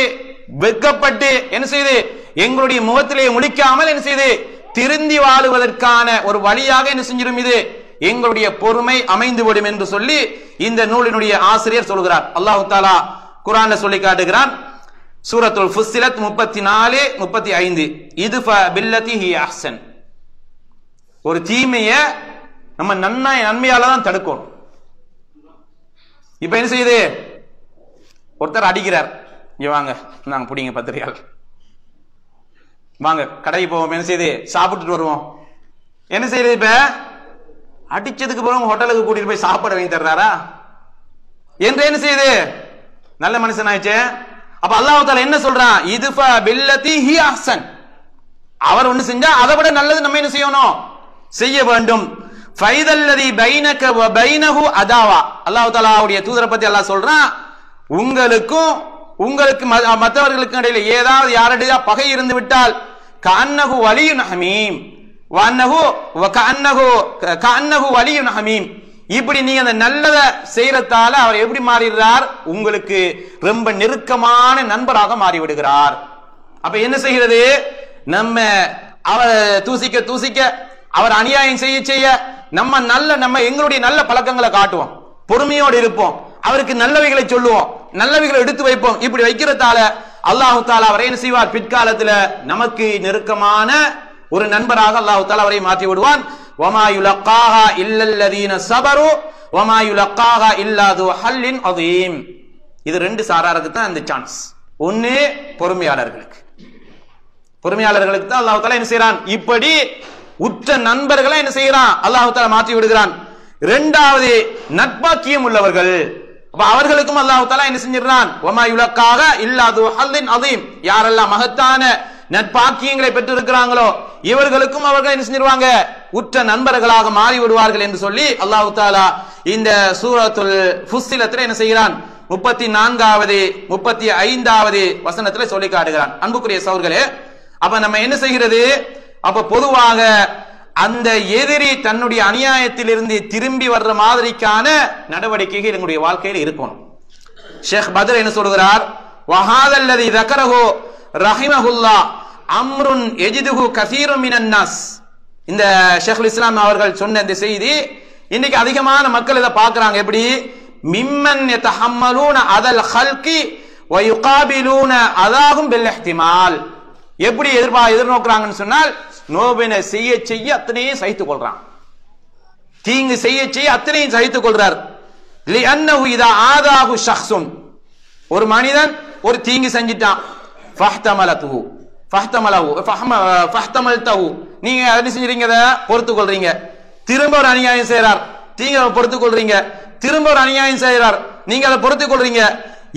வெட்கப்பட்டு என்ன செய்து எங்களுடைய முகத்திலே முழிக்காமல் என்ன செய்து திருந்தி வாழுவதற்கான ஒரு வழியாக என்ன செஞ்சிடும்? இது எங்களுடைய பொறுமை அமைந்துவிடும் என்று சொல்லி இந்த நூலினுடைய ஆசிரியர் சொல்கிறார். அல்லாஹ் தஆலா குர்ஆன்ல சொல்லி காட்டுகிறான். சூரத்துல் ஃபுஸ்ஸிலத் 34 35 இதுஃபா பில்லதி ஹி அஹ்சன். ஒரு தீமையை நம்ம நன்மையால தான் தடுக்கணும். இப்ப என்ன செய்யுது? ஒருத்தர் அடிக்கிறார், இங்க வாங்க நாங்க புடிங்க 10 ரியால், வாங்க கடைக்கு போவோம், என்ன செய்யுது சாப்பிட்டுட்டு வருவோம். என்ன செய்யுது? இப்ப அடிச்சதுக்கு பிறகு ஹோட்டலுக்கு கூட்டிட்டு போய் சாப்பாடு வாங்கி தர்றாரா என்று என்ன செய்யுது? நல்ல மனுஷன் ஆயிடுச்சு. அப்ப அல்லாஹ் தஆலா என்ன சொல்றான்? இதுஃபா பில்லதி ஹி அஹ்சன். அவர் ஒண்ணு செஞ்சா அதை விட நல்லது நம்ம என்ன செய்யணும்? செய்ய வேண்டும். ஃபைதல்லதி பைனக வ பைனஹு அதாவா. அல்லாஹ் தஆலாவுடைய தூதரை பத்தி அல்லாஹ் சொல்றான், உங்களுக்கு மற்றவர்களுக்கு இடையில ஏதாவது யாருடைய பகை இருந்து விட்டால் கஅன்னஹு வலியுன் ஹமீம் கஅன்னஹு வலியுன் ஹமீம். இப்படி நீங்க அந்த நல்லத செய்யறதால அவர் எப்படி மாறிடுறார்? உங்களுக்கு ரொம்ப நெருக்கமான நண்பராக மாறிவிடுகிறார். அப்ப என்ன செய்கிறது? நம்ம அவர் தூசிக்க அவர் அநியாயம் செய்ய நம்ம எங்களுடைய நல்ல பழக்கங்களை காட்டுவோம், பொறுமையோடு இருப்போம், அவருக்கு நல்லவைகளை சொல்லுவோம், நல்லவைகளை எடுத்து வைப்போம். இப்படி வைக்கிறதால அல்லாஹ் தஆலா அவரை என்ன செய்வார்? பிற்காலத்துல நமக்கு நெருக்கமான ஒரு நண்பராக அல்லாஹ் தஆலா அவரை மாற்றி விடுவான். வமா யுலக்காஹா இல்லல்லதீன ஸபரு வமா யுலக்காஹா இல்லா து ஹல்லின் அதீம். இது ரெண்டு சாராருக்கு தான் இந்த சான்ஸ். ஒன்னு பொறுமையாளர்களுக்கு தான் அல்லாஹ் தஆலா என்ன செய்றான்? இப்படி உற்ற நண்பர்களை என்ன செய்யறான்? அல்லாஹ் தஆலா மாற்றி விடுகிறான். இரண்டாவது நட்பாக்கியம் உள்ளவர்கள், அப்ப அவர்களுக்கும் அல்லாஹ் தஆலா என்ன செஞ்சிடறான்? வமா யுலக்காஹா இல்லா து ஹல்லின் அதீம். யாரெல்லாம் மகத்தான நட்பாக்கியங்களை பெற்றிருக்கிறாங்களோ இவர்களுக்கும் அவர்கள் என்ன செஞ்சிருவாங்க? உற்ற நண்பர்களாக மாறி விடுவார்கள் என்று சொல்லி அல்லாஹ் தஆலா இந்த சூரத்துல் ஃபுஸ்ஸிலத்துல என்ன செய்கிறான்? 34வது 35வது வசனத்துல சொல்லி காட்டுகிறான். அன்புக்குரிய சகோதரர்களே, அப்ப நம்ம என்ன செய்கிறது? அப்ப பொதுவாக அந்த எதிரி தன்னுடைய அநியாயத்திலிருந்து திரும்பி வர்ற மாதிரிக்கான நடவடிக்கைகள் எங்களுடைய வாழ்க்கையில் இருக்கணும். ஷேக் பத்ர் என்ன சொல்கிறார்? வஹாதல்லதி ذكره ரஹிமஹுல்லா அம்ருன் யஜிதுஹு கஸீரும் மினன் நாஸ். இந்த ஷேகுல் இஸ்லாம் அவர்கள் சொன்ன இந்த செய்தி இன்னைக்கு அதிகமான மக்கள் இதை பார்க்கறாங்க. எப்படி? மிம்மன் யதஹம்மலூன அதல் ஹல்கி வ யுகாபிலூன அதாஹும் பில் இஹ்திமால். எப்படி எதிர்நோக்குறாங்கன்னு சொன்னால், நோவினை செய்ய அத்தனையும் சகித்துக் கொள்றான், தீங்கு செய்ய அத்தனையும் சகித்துக் கொள்றார். லிஅன்னஹு இதா ஆதாஹு ஷக்ஸுன், ஒரு மனிதன் ஒரு தீங்கு செஞ்சிட்டான், நீங்க என்ன செஞ்சீங்க? பொறுத்துக் கொள்றீங்க. திரும்ப ஒரு அநியாயம் செய்யறார், நீங்க பொறுத்துக் கொள்றீங்க. திரும்ப ஒரு அநியாயம் செய்யறார், நீங்க அதை பொறுத்துக் கொள்றீங்க.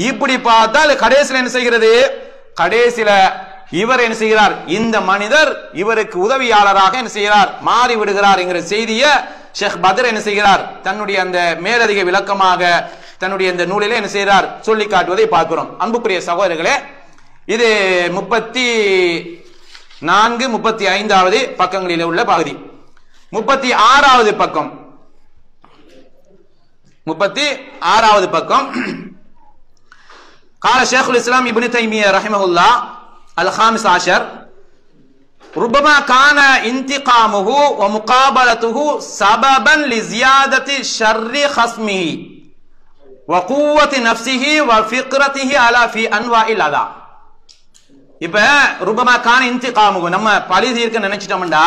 இப்படி பார்த்தால் கடைசியில் என்ன செய்கிறது? கடைசியில இவர் என்ன செய்கிறார்? இந்த மனிதர் இவருக்கு உதவியாளராக என்ன செய்கிறார்? மாறி விடுகிறார் என்கிற செய்தியை ஷேக் பத்ர் என்ன செய்கிறார்? தன்னுடைய அந்த மேலதிக விளக்கமாக தன்னுடைய இந்த நூலிலே என்ன செய்கிறார்? சொல்லி காட்டுவதை பார்க்கிறோம். அன்புக்குரிய சகோதரர்களே, இது 34 35வது பக்கங்களில் உள்ள பகுதி. 36வது பக்கம் 36வது பக்கம் قال شيخ الاسلام ابن تيميه رحمه الله الخامس عشر ربما كان انتقامه ومقابلته سببا لزيادة شر خصمه وقوة نفسه وفقرته على في انواع الاذى. இப்ப ருபமா கான இன்திகாமுகு, நம்ம பழி தீர்க்க நினைச்சிட்டோம்டா,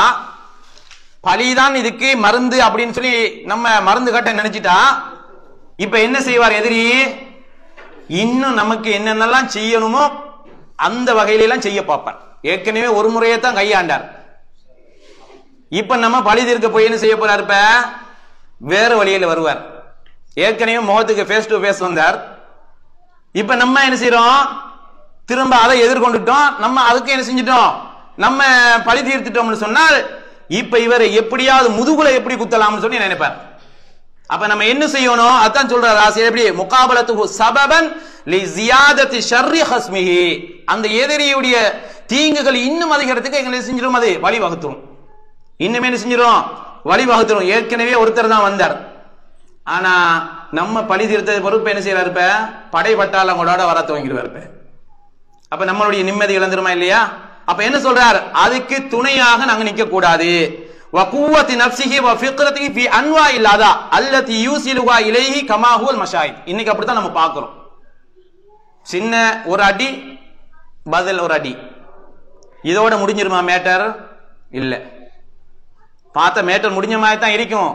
பழிதான் இதுக்கு மருந்து அப்படின்னு சொல்லி நம்ம மருந்து கட்ட நினைச்சிட்டா, இப்ப என்ன செய்வார் எதிரி? இன்னும் நமக்கு என்னென்னலாம் செய்யணுமோ அந்த வகையில எல்லாம் செய்ய பார்ப்பார். ஏற்கனவே ஒரு முறையை தான் கையாண்டார். இப்ப நம்ம பழி தீர்க்க போய் என்ன செய்ய போறார்? இப்ப வேற வழியில வருவார். ஏற்கனவே முகத்துக்கு ஃபேஸ் டு ஃபேஸ் வந்தார். இப்ப நம்ம என்ன செய்யறோம்? திரும்ப அதை எதிர்கொண்டுட்டோம். நம்ம அதுக்கு என்ன செஞ்சிட்டோம்? நம்ம பழி தீர்த்துட்டோம்னு சொன்னால் இப்ப இவரை எப்படியாவது முதுகுல எப்படி குத்தலாம்னு சொல்லி நினைப்பார். அப்ப நம்ம என்ன செய்யணும்? அதான் சொல்றார் ஆசிரியர். எப்படி? முகாபலத்துஹு சபபன் லி ஜியாதத்தி ஷர்ரி ஹஸ்மிஹி, அந்த எதிரியுடைய தீங்குகள் இன்னும் அதிகரிக்கிறதுக்கு எங்களை செஞ்சிடும், அது வழிவகுத்துரும். இன்னுமே என்ன செஞ்சிடும், வழிவகுத்துரும். ஏற்கனவே ஒருத்தர் தான் வந்தார், ஆனா நம்ம பழி தீர்த்தது பொறுப்பு என்ன செய்யறாரு, இப்ப படைப்பட்டாளங்களோட வர துவங்கிடுவார். அப்ப நம்மளுடைய நிம்மதி இழந்துருமா இல்லையா? அப்ப என்ன சொல்றார், அதுக்கு துணையாக நாங்க நிக்க கூடாது. வகுவத்தி நஃப்ஸிஹி வ ஃபிக்ரத்திஹி ஃபி அன்வாஇல் அதா அல்லதி யூசிலுஹா இலைஹி கமா ஹுவல் மஷாயித். இன்னைக்கு அப்படித்தான் நம்ம பார்க்கிறோம். சின்ன ஒரு அடி பதில் ஒரு அடி, இதோட முடிஞ்சிருமா மேட்டர்? இல்ல. பார்த்த மேட்டர் முடிஞ்ச மாதிரி தான் இருக்கும்,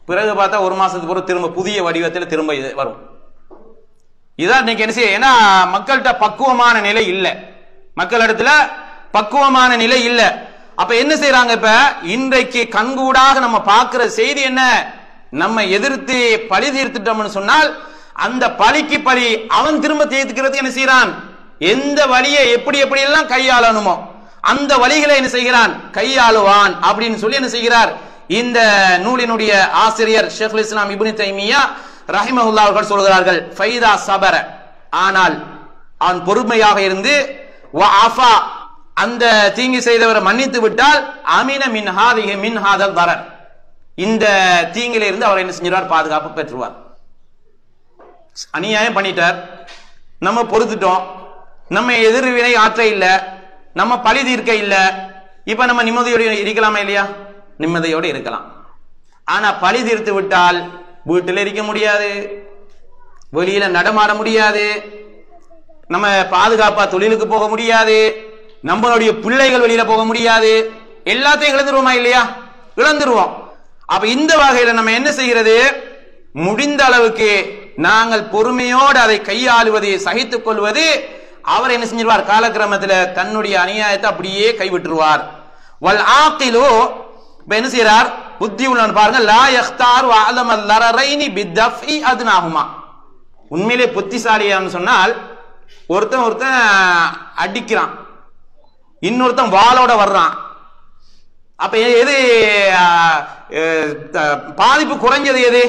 பிறகு பார்த்தா ஒரு மாசத்துக்கு பிறகு திரும்ப புதிய வடிவத்தில் திரும்ப வரும். இதான் இன்னைக்கு என்ன செய்ய, ஏன்னா மக்கள்கிட்ட பக்குவமான நிலை இல்ல, மக்களிடத்துல பக்குவமான நிலை இல்ல. அப்ப என்ன செய்யறாங்க, இப்ப இன்றைக்கு கண்கூடாக நம்ம பார்க்கிற செய்தி என்ன, நம்ம எதிர்த்து பழி தீர்த்துட்டோம்னு சொன்னால் அந்த பழிக்கு பழி அவன் திரும்ப தீர்த்துக்கிறதுக்கு என்ன செய்யறான், எந்த வழியை எப்படி எப்படி எல்லாம் கையாளணுமோ அந்த வழிகளை என்ன செய்கிறான், கையாளுவான் அப்படின்னு சொல்லி என்ன செய்கிறார் இந்த நூலினுடைய ஆசிரியர் ஷேகுல் இஸ்லாம் இப்னு தைமியா ரஹிமஹுல்லாஹ் அவர்கள் சொல்கிறார்கள். ஃபைதா சபர, ஆனால் அவன் பொறுமையாக இருந்து, வ அஃபா, அந்த தீங்கு செய்தவரை மன்னித்து விட்டால், அமின மின் ஹாதிஹி மின் ஹாதல் தரர், இந்த தீங்கில இருந்து அவர் என்ன செஞ்சிருவார், பாதுகாப்பு பெற்றுவார். அநியாயம் பண்ணிட்டார், நம்ம பொறுத்துட்டோம், நம்ம எதிர்வினை ஆற்ற இல்ல, நம்ம பழி தீர்க்க இல்ல, இப்ப நம்ம நிம்மதியோடு இருக்கலாமா இல்லையா? நிம்மதியோடு இருக்கலாம். ஆனா பழி தீர்த்து விட்டால் வீட்டில் இருக்க முடியாது, வெளியில நடமாட முடியாது, நம்ம பாதுகாப்பா தொழிலுக்கு போக முடியாது, நம்மளுடைய பிள்ளைகள் வெளியில போக முடியாது, எல்லாத்தையும் இழந்துருவோமா இல்லையா? இழந்துருவோம். அப்ப இந்த வகையில நம்ம என்ன செய்கிறது, முடிந்த அளவுக்கு நாங்கள் பொறுமையோடு அதை கையாளுவது, சகித்துக் கொள்வது. அவர் என்ன செஞ்சிருவார், காலக்கிரமத்தில் தன்னுடைய அநியாயத்தை அப்படியே கைவிட்டுருவார். வல் ஆகிலோ, என்ன செய்யறார், புத்தி உள்ளவன் பாருங்க, லா யக்தார் வஅலமல் லரரைனி பிதஃபி அத்னாஹுமா. உண்மையிலே புத்திசாலியான்னு சொன்னால், ஒருத்தன் அடிக்கிறான், இன்னொருத்தன் வாளோட வர்றான். அப்ப எது பாதிப்பு குறைஞ்சது, எது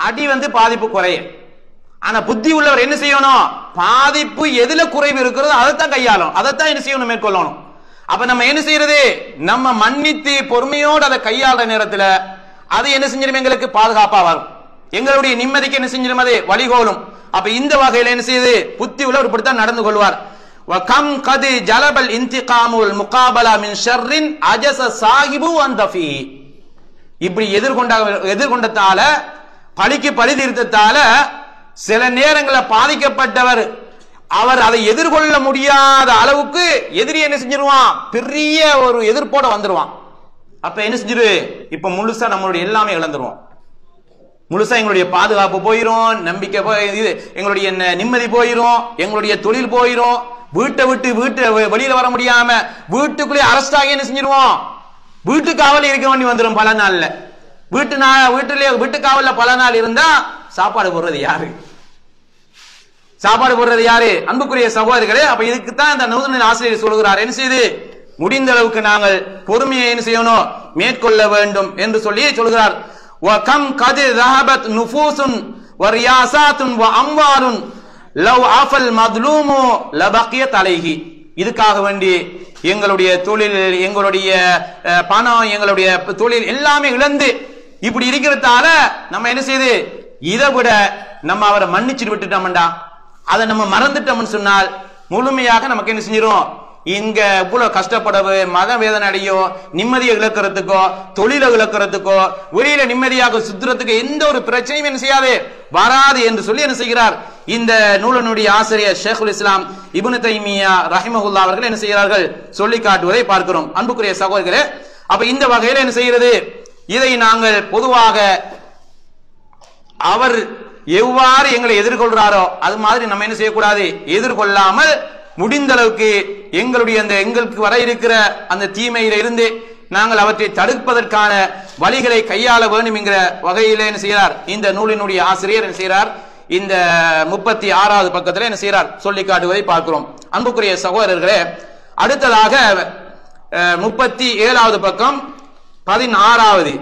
அடி பாதிப்பு குறைய. ஆனா புத்தி உள்ளவர் என்ன செய்யணும், பாதிப்பு எதுல குறைவு இருக்கிறதோ அதைத்தான் கையாளும், அதைத்தான் என்ன செய்யணும், மேற்கொள்ளணும். அப்ப நம்ம என்ன செய்யறது, நம்ம மன்னித்து பொறுமையோடு அதை கையாளுற நேரத்துல அது என்ன செஞ்சிடும், எங்களுக்கு பாதுகாப்பா வரும், எங்களுடைய நிம்மதிக்கு என்ன செஞ்சிடும், அது வழிகோலும். அப்ப இந்த வகையில என்ன செய்யுது, புத்தி உள்ளவர் இப்படித்தான் நடந்து கொள்வார். வகம் கது ஜலபல் இன்திகாமுல் முகாபலா மின் ஷர்ரின் அஜஸ சாஹிபு அன்தஃபி. இப்படி எதிர்கொண்டதால, பழிக்கு பழி தீர்த்தத்தால சில நேரங்களில் பாதிக்கப்பட்டவர் அவர் அதை எதிர்கொள்ள முடியாத அளவுக்கு எதிரி என்ன செஞ்சிருவான், பெரிய ஒரு எதிர்ப்போட வந்துருவான். அப்ப என்ன செஞ்சிரு, இப்ப முழுசா நம்மளுடைய எல்லாமே இழந்துருவோம், முழுசா எங்களுடைய பாதுகாப்பு போயிரும், நம்பிக்கை இது எங்களுடைய நிம்மதி போயிரும், எங்களுடைய தொழில் போயிரும், வீட்டை விட்டு வெளியில வர முடியாம வீட்டுக்குள்ளே அரெஸ்ட் ஆகி என்ன செஞ்சிருவோம், வீட்டு காவல் இருக்க வேண்டி வந்துடும். பல நாள்ல வீட்டு காவல்ல பல நாள் இருந்தா சாப்பாடு போடுறது யாரு, சாப்பாடு போடுறது யாரு? அன்புக்குரிய சகோதரர்களே, அப்ப இதுக்குத்தான் இந்த நூலின் ஆசிரியர் சொல்கிறார், என்ன செய்து முடிந்த அளவுக்கு நாங்கள் பொறுமையை என்ன செய்யணும், மேற்கொள்ள வேண்டும் என்று சொல்லி சொல்கிறார். وَكَمْ قَدْ ذَهَبَتْ نُفُوسٌ وَرِيَاسَاتٌ وَأَمْوَالٌ لَوْ عَفَا الْمَظْلُومُ لَبَقِيَتْ عَلَيْهِ. இதுக்காக வேண்டி எங்களுடைய தொழில், எங்களுடைய பணம், எங்களுடைய தொழில் எல்லாமே இழந்து இப்படி இருக்கிறதால நம்ம என்ன செய்து, இதை விட நம்ம அவரை மன்னிச்சுட்டு விட்டுட்டோம்டா, அதை நம்ம மறந்துட்டோம்னு சொன்னால் முழுமையாக நமக்கு என்ன செஞ்சிடும், இங்க இவ்வளவு கஷ்டப்படவு, மத வேதனை அடையோ, நிம்மதியை இழக்கிறதுக்கோ, தொழிலை இழக்கிறதுக்கோ, வெளியில நிம்மதியாக சுத்துறதுக்கு எந்த ஒரு பிரச்சனையும் என்ன செய்யாது, வராது என்று சொல்லி என்ன செய்கிறார் இந்த நூலினுடைய ஆசிரியர் ஷேகுல் இஸ்லாம் இப்னு தைமியா ரஹிமஹுல்லாஹ் அவர்கள் என்ன செய்கிறார்கள், சொல்லி காட்டுவதை பார்க்கிறோம். அன்புக்குரிய சகோதரர்களே, அப்ப இந்த வகையில என்ன செய்கிறது, இதை நாங்கள் பொதுவாக அவர் எவ்வாறு எங்களை எதிர்கொள்றாரோ அது மாதிரி நம்ம என்ன செய்யக்கூடாது, எதிர்கொள்ளாமல் முடிந்த அளவுக்கு எங்களுக்கு வர இருக்கிற அந்த தீமையில இருந்து நாங்கள் அவற்றை தடுப்பதற்கான வழிகளை கையாள வேண்டும் என்கிற வகையில என்ன செய்கிறார் இந்த நூலினுடைய ஆசிரியர் என்ன செய்கிறார், இந்த 36வது பக்கத்தில் என்ன செய்கிறார் சொல்லி காட்டுவதை பார்க்கிறோம். அன்புக்குரிய சகோதரர்களே, அடுத்ததாக 37வது பக்கம் 16வது,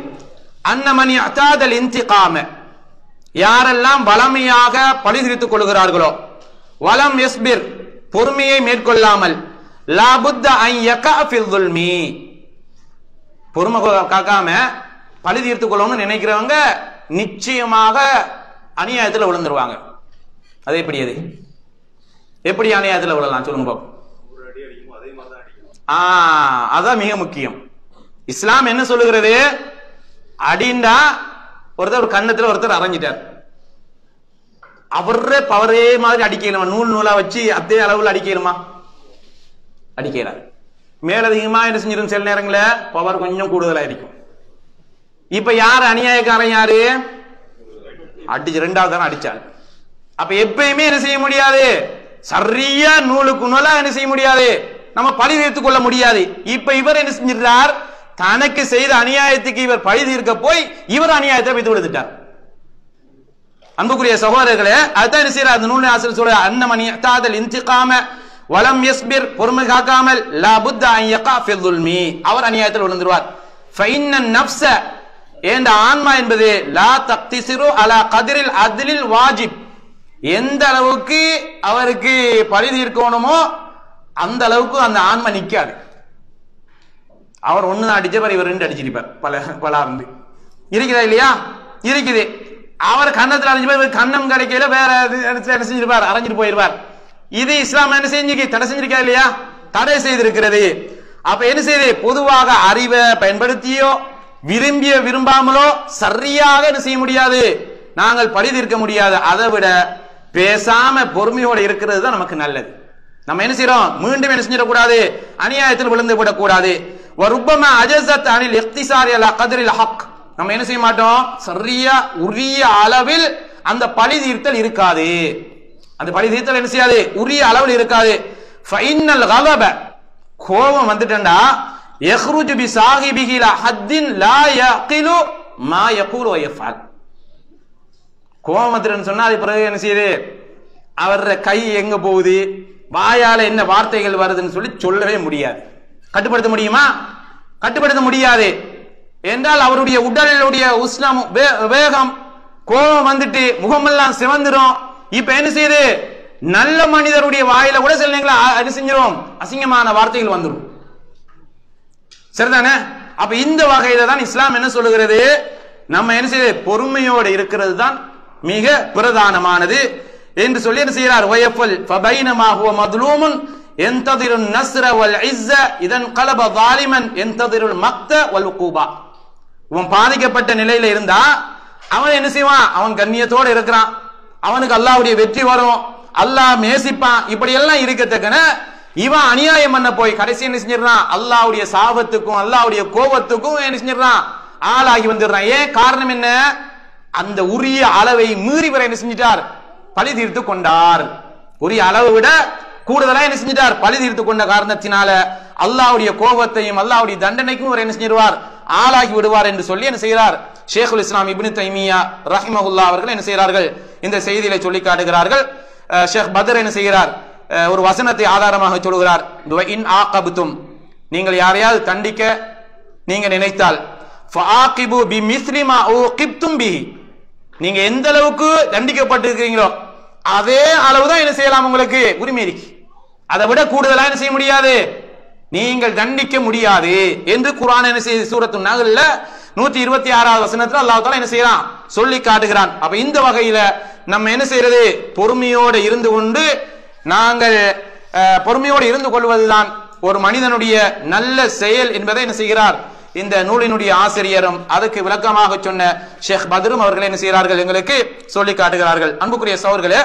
அன்னமணி அத்தாதல் இன்திகாம, யாரெல்லாம் வளமையாக பழி தீர்த்துக் கொள்கிறார்களோ, வலம் யஸ்பிர், பொறுமையை மேற்கொள்ளாமல், லா புத்த அன் யகா ஃபில் ظுல்மி. பொறுமை காக்காம பழி தீர்த்து கொள்ளணும்னு நினைக்கிறவங்க நிச்சயமாக அநியாயத்தில் விழுந்துருவாங்க. அது எப்படி? அது எப்படி அநியாயத்தில் விழலாம் சொல்லுங்க பாப்போம். அதான் மிக முக்கியம். இஸ்லாம் என்ன சொல்லுகிறது? அடிண்டா ஒருத்தர் கண்ணத்துல ஒருத்தர் அரைஞ்சிட்டார், அவரே பவரே மாதிரி அடிக்கணுமா? நூல் நூலா வச்சு அதே அளவுல அடிக்கணுமா? அடிக்கிறார். மேலதிகமா என்ன செஞ்சிடும்? சில நேரங்களில் பவர் கொஞ்சம் கூடுதலா இருக்கும். இப்ப யாரு அநியாயக்காரன்? யாரு அடிச்சு ரெண்டாவது தானே அடிச்சாள். அப்ப எப்பயுமே என்ன செய்ய முடியாது? சரியா நூலுக்கு நூலா என்ன செய்ய முடியாது? நம்ம பழி தீர்த்துக் கொள்ள முடியாது. இப்ப இவர் என்ன செஞ்சிருந்தார்? தனக்கு செய்த அநியாயத்துக்கு இவர் பழி தீர்க்க போய் இவர் அநியாயத்தை வைத்து விடுத்துட்டார். அன்புக்குரிய சகோதரர்களே, அதுதான் என்ன செய்யறார்? அந்த நூலின் ஆசிரியர் சொல்ற அன்னமணி தாதல் இன்திகாம வலம் யஸ்பிர், பொறுமை காக்காமல் லா புத்த அன் யகா ஃபில் ظுல்மி, அவர் அநியாயத்தில் விழுந்துருவார். ஃபைன்ன நஃப்ஸ, என்ற ஆன்மா என்பது லா தக்திசிரு அலா கதிரில் அத்லில் வாஜிப், எந்த அளவுக்கு அவருக்கு பழி தீர்க்கணுமோ அந்த அளவுக்கு அந்த ஆன்மா நிக்காது. அவர் ஒண்ணு அடிச்சவர் இவர் ரெண்டு அடிச்சிருப்பார், பல இருந்து இருக்குதா இல்லையா? இருக்குது. அவர் கண்ணத்தில் அரைஞ்சு கண்ணம் கிடைக்கல, வேற என்ன செஞ்சிருப்பார்? அரைஞ்சிட்டு போயிருப்பார். இது இஸ்லாம் என்ன செஞ்சு தடை செஞ்சிருக்கா இல்லையா? தடை செய்திருக்கிறது. அப்ப என்ன செய்யுது? பொதுவாக அறிவை பயன்படுத்தியோ விரும்பிய விரும்பாமலோ சரியாக என்ன செய்ய முடியாது? நாங்கள் பழி தீர்க்க முடியாது. அதை விட பேசாம பொறுமையோட இருக்கிறது தான் நமக்கு நல்லது. நம்ம என்ன செய்யறோம்? மீண்டும் என்ன செஞ்சிடக்கூடாது? அநியாயத்தில் விழுந்து விடக்கூடாது. வருப்பமா அஜஸத் அனில் இக்திசாரி அலா கத்ரில் ஹக், நம்ம என்ன செய்ய மாட்டோம்? சரியா உரிய அளவில் அந்த பழி தீர்த்தல் இருக்காது. அந்த பழி தீர்த்தல் என்ன செய்யாது? உரிய அளவில் இருக்காது. ஃபைனல் கலப, கோபம் வந்துட்டா யஹ்ருஜு பி சாஹிபிஹி லா ஹத்தின் லா யகிலு மா யகூலு வ யஃஅல். கோபம் வந்துட்டன்னு சொன்னா அது பிறகு என்ன செய்யுது? அவர கை எங்க போகுது, வாயால என்ன வார்த்தைகள் வருதுன்னு சொல்லி சொல்லவே முடியாது. கட்டுப்படுத்த முடியுமா? கட்டுப்படுத்த முடியாது. என்றால் அவருடைய உடலுடைய உஷ்ணம் வேகம், கோபம் வந்துட்டு முகமெல்லாம் சிவந்துரும். இப்ப என்ன செய்யுது? நல்ல மனிதருடைய வாயில கூட சில நேரங்களில் என்ன செஞ்சிரும்? அசிங்கமான வார்த்தைகள் வந்துடும். சரிதானே? அப்ப இந்த வகையில தான் இஸ்லாம் என்ன சொல்லுகிறது? நம்ம என்ன செய்ய பொறுமையோடு இருக்கிறது தான் மிக பிரதானமானது என்று சொல்லி என்ன செய்கிறார்? வயஃபல் ஃபபைனமா ஹுவ மத்லூமுன் யன்ததிரு நஸ்ர வல் இஸ்ஸ இதன் கலப ஸாலிமன் யன்ததிரு மக்த வல் உகூபா. அவன் பாதிக்கப்பட்ட நிலையில இருந்தா அவன் என்ன செய்வான்? அவன் கண்ணியத்தோடு இருக்கிறான், அவனுக்கு அல்லாஹ்வுடைய வெற்றி வரும், அல்லாஹ் நேசிப்பான். இப்படி எல்லாம் இருக்கத்தக்கன இவன் அநியாயம் பண்ண போய் கடைசி என்ன செஞ்சிடறான்? அல்லாஹ்வுடைய சாபத்துக்கும் அல்லாஹ்வுடைய கோபத்துக்கும் என்ன செஞ்சிடறான்? ஆளாகி வந்துடுறான். ஏன் காரணம் என்ன? அந்த உரிய அளவை மீறி வரை என்ன செஞ்சிட்டார்? பழி தீர்த்து கொண்டார். உரிய அளவை விட கூடுதலா என்ன செஞ்சிட்டார்? பழி தீர்த்து கொண்ட காரணத்தினால அல்லாஹ்வுடைய கோபத்தையும் அல்லாஹ்வுடைய தண்டனைக்கும் அவர் என்ன செஞ்சிருவார்? ஆளாகி விடுவார் என்று சொல்லி என்ன செய்கிறார்? ஷேகுல் இஸ்லாம் இப்னு தைமியா ரஹிமஹுல்லாஹ் அவர்கள் என்ன செய்கிறார்கள்? இந்த செய்தியை சொல்லி காட்டுகிறார்கள். ஷேக் பத்ர் என்ன செய்கிறார்? ஒரு வசனத்தை ஆதாரமாக சொல்கிறார். இன் ஆகபுத்தும், நீங்கள் யாரையாவது தண்டிக்க நீங்க நினைத்தால் ஃபஆகிபு பிமிஸ்லி மா ஊகிப்தும் பிஹி, நீங்க எந்த அளவுக்கு தண்டிக்கப்பட்டிருக்கிறீங்களோ அதே அளவுதான் என்ன செய்யலாம், உங்களுக்கு உரிமை இருக்கு. அதை விட கூடுதலா என்ன செய்ய முடியாது? நீங்கள் தண்டிக்க முடியாது என்று குர்ஆன் என்ன செய்யுது? சூரத்து நஹ்ல்ல 126வது வசனத்துல அல்லாஹ் தஆலா என்ன செய்யறான்? சொல்லி காட்டுகிறான். அப்ப இந்த வகையில நம்ம என்ன செய்யறது? பொறுமையோடு இருந்து கொண்டு நாங்கள் பொறுமையோடு இருந்து கொள்வதுதான் ஒரு மனிதனுடைய நல்ல செயல் என்பதை என்ன செய்கிறார்? இந்த நூலினுடைய ஆசிரியரும் அதுக்கு விளக்கமாக சொன்ன ஷேக் பத்ரும் அவர்கள் என்ன செய்கிறார்கள்? எங்களுக்கு சொல்லி காட்டுகிறார்கள். அன்புக்குரிய சகோதரர்களே,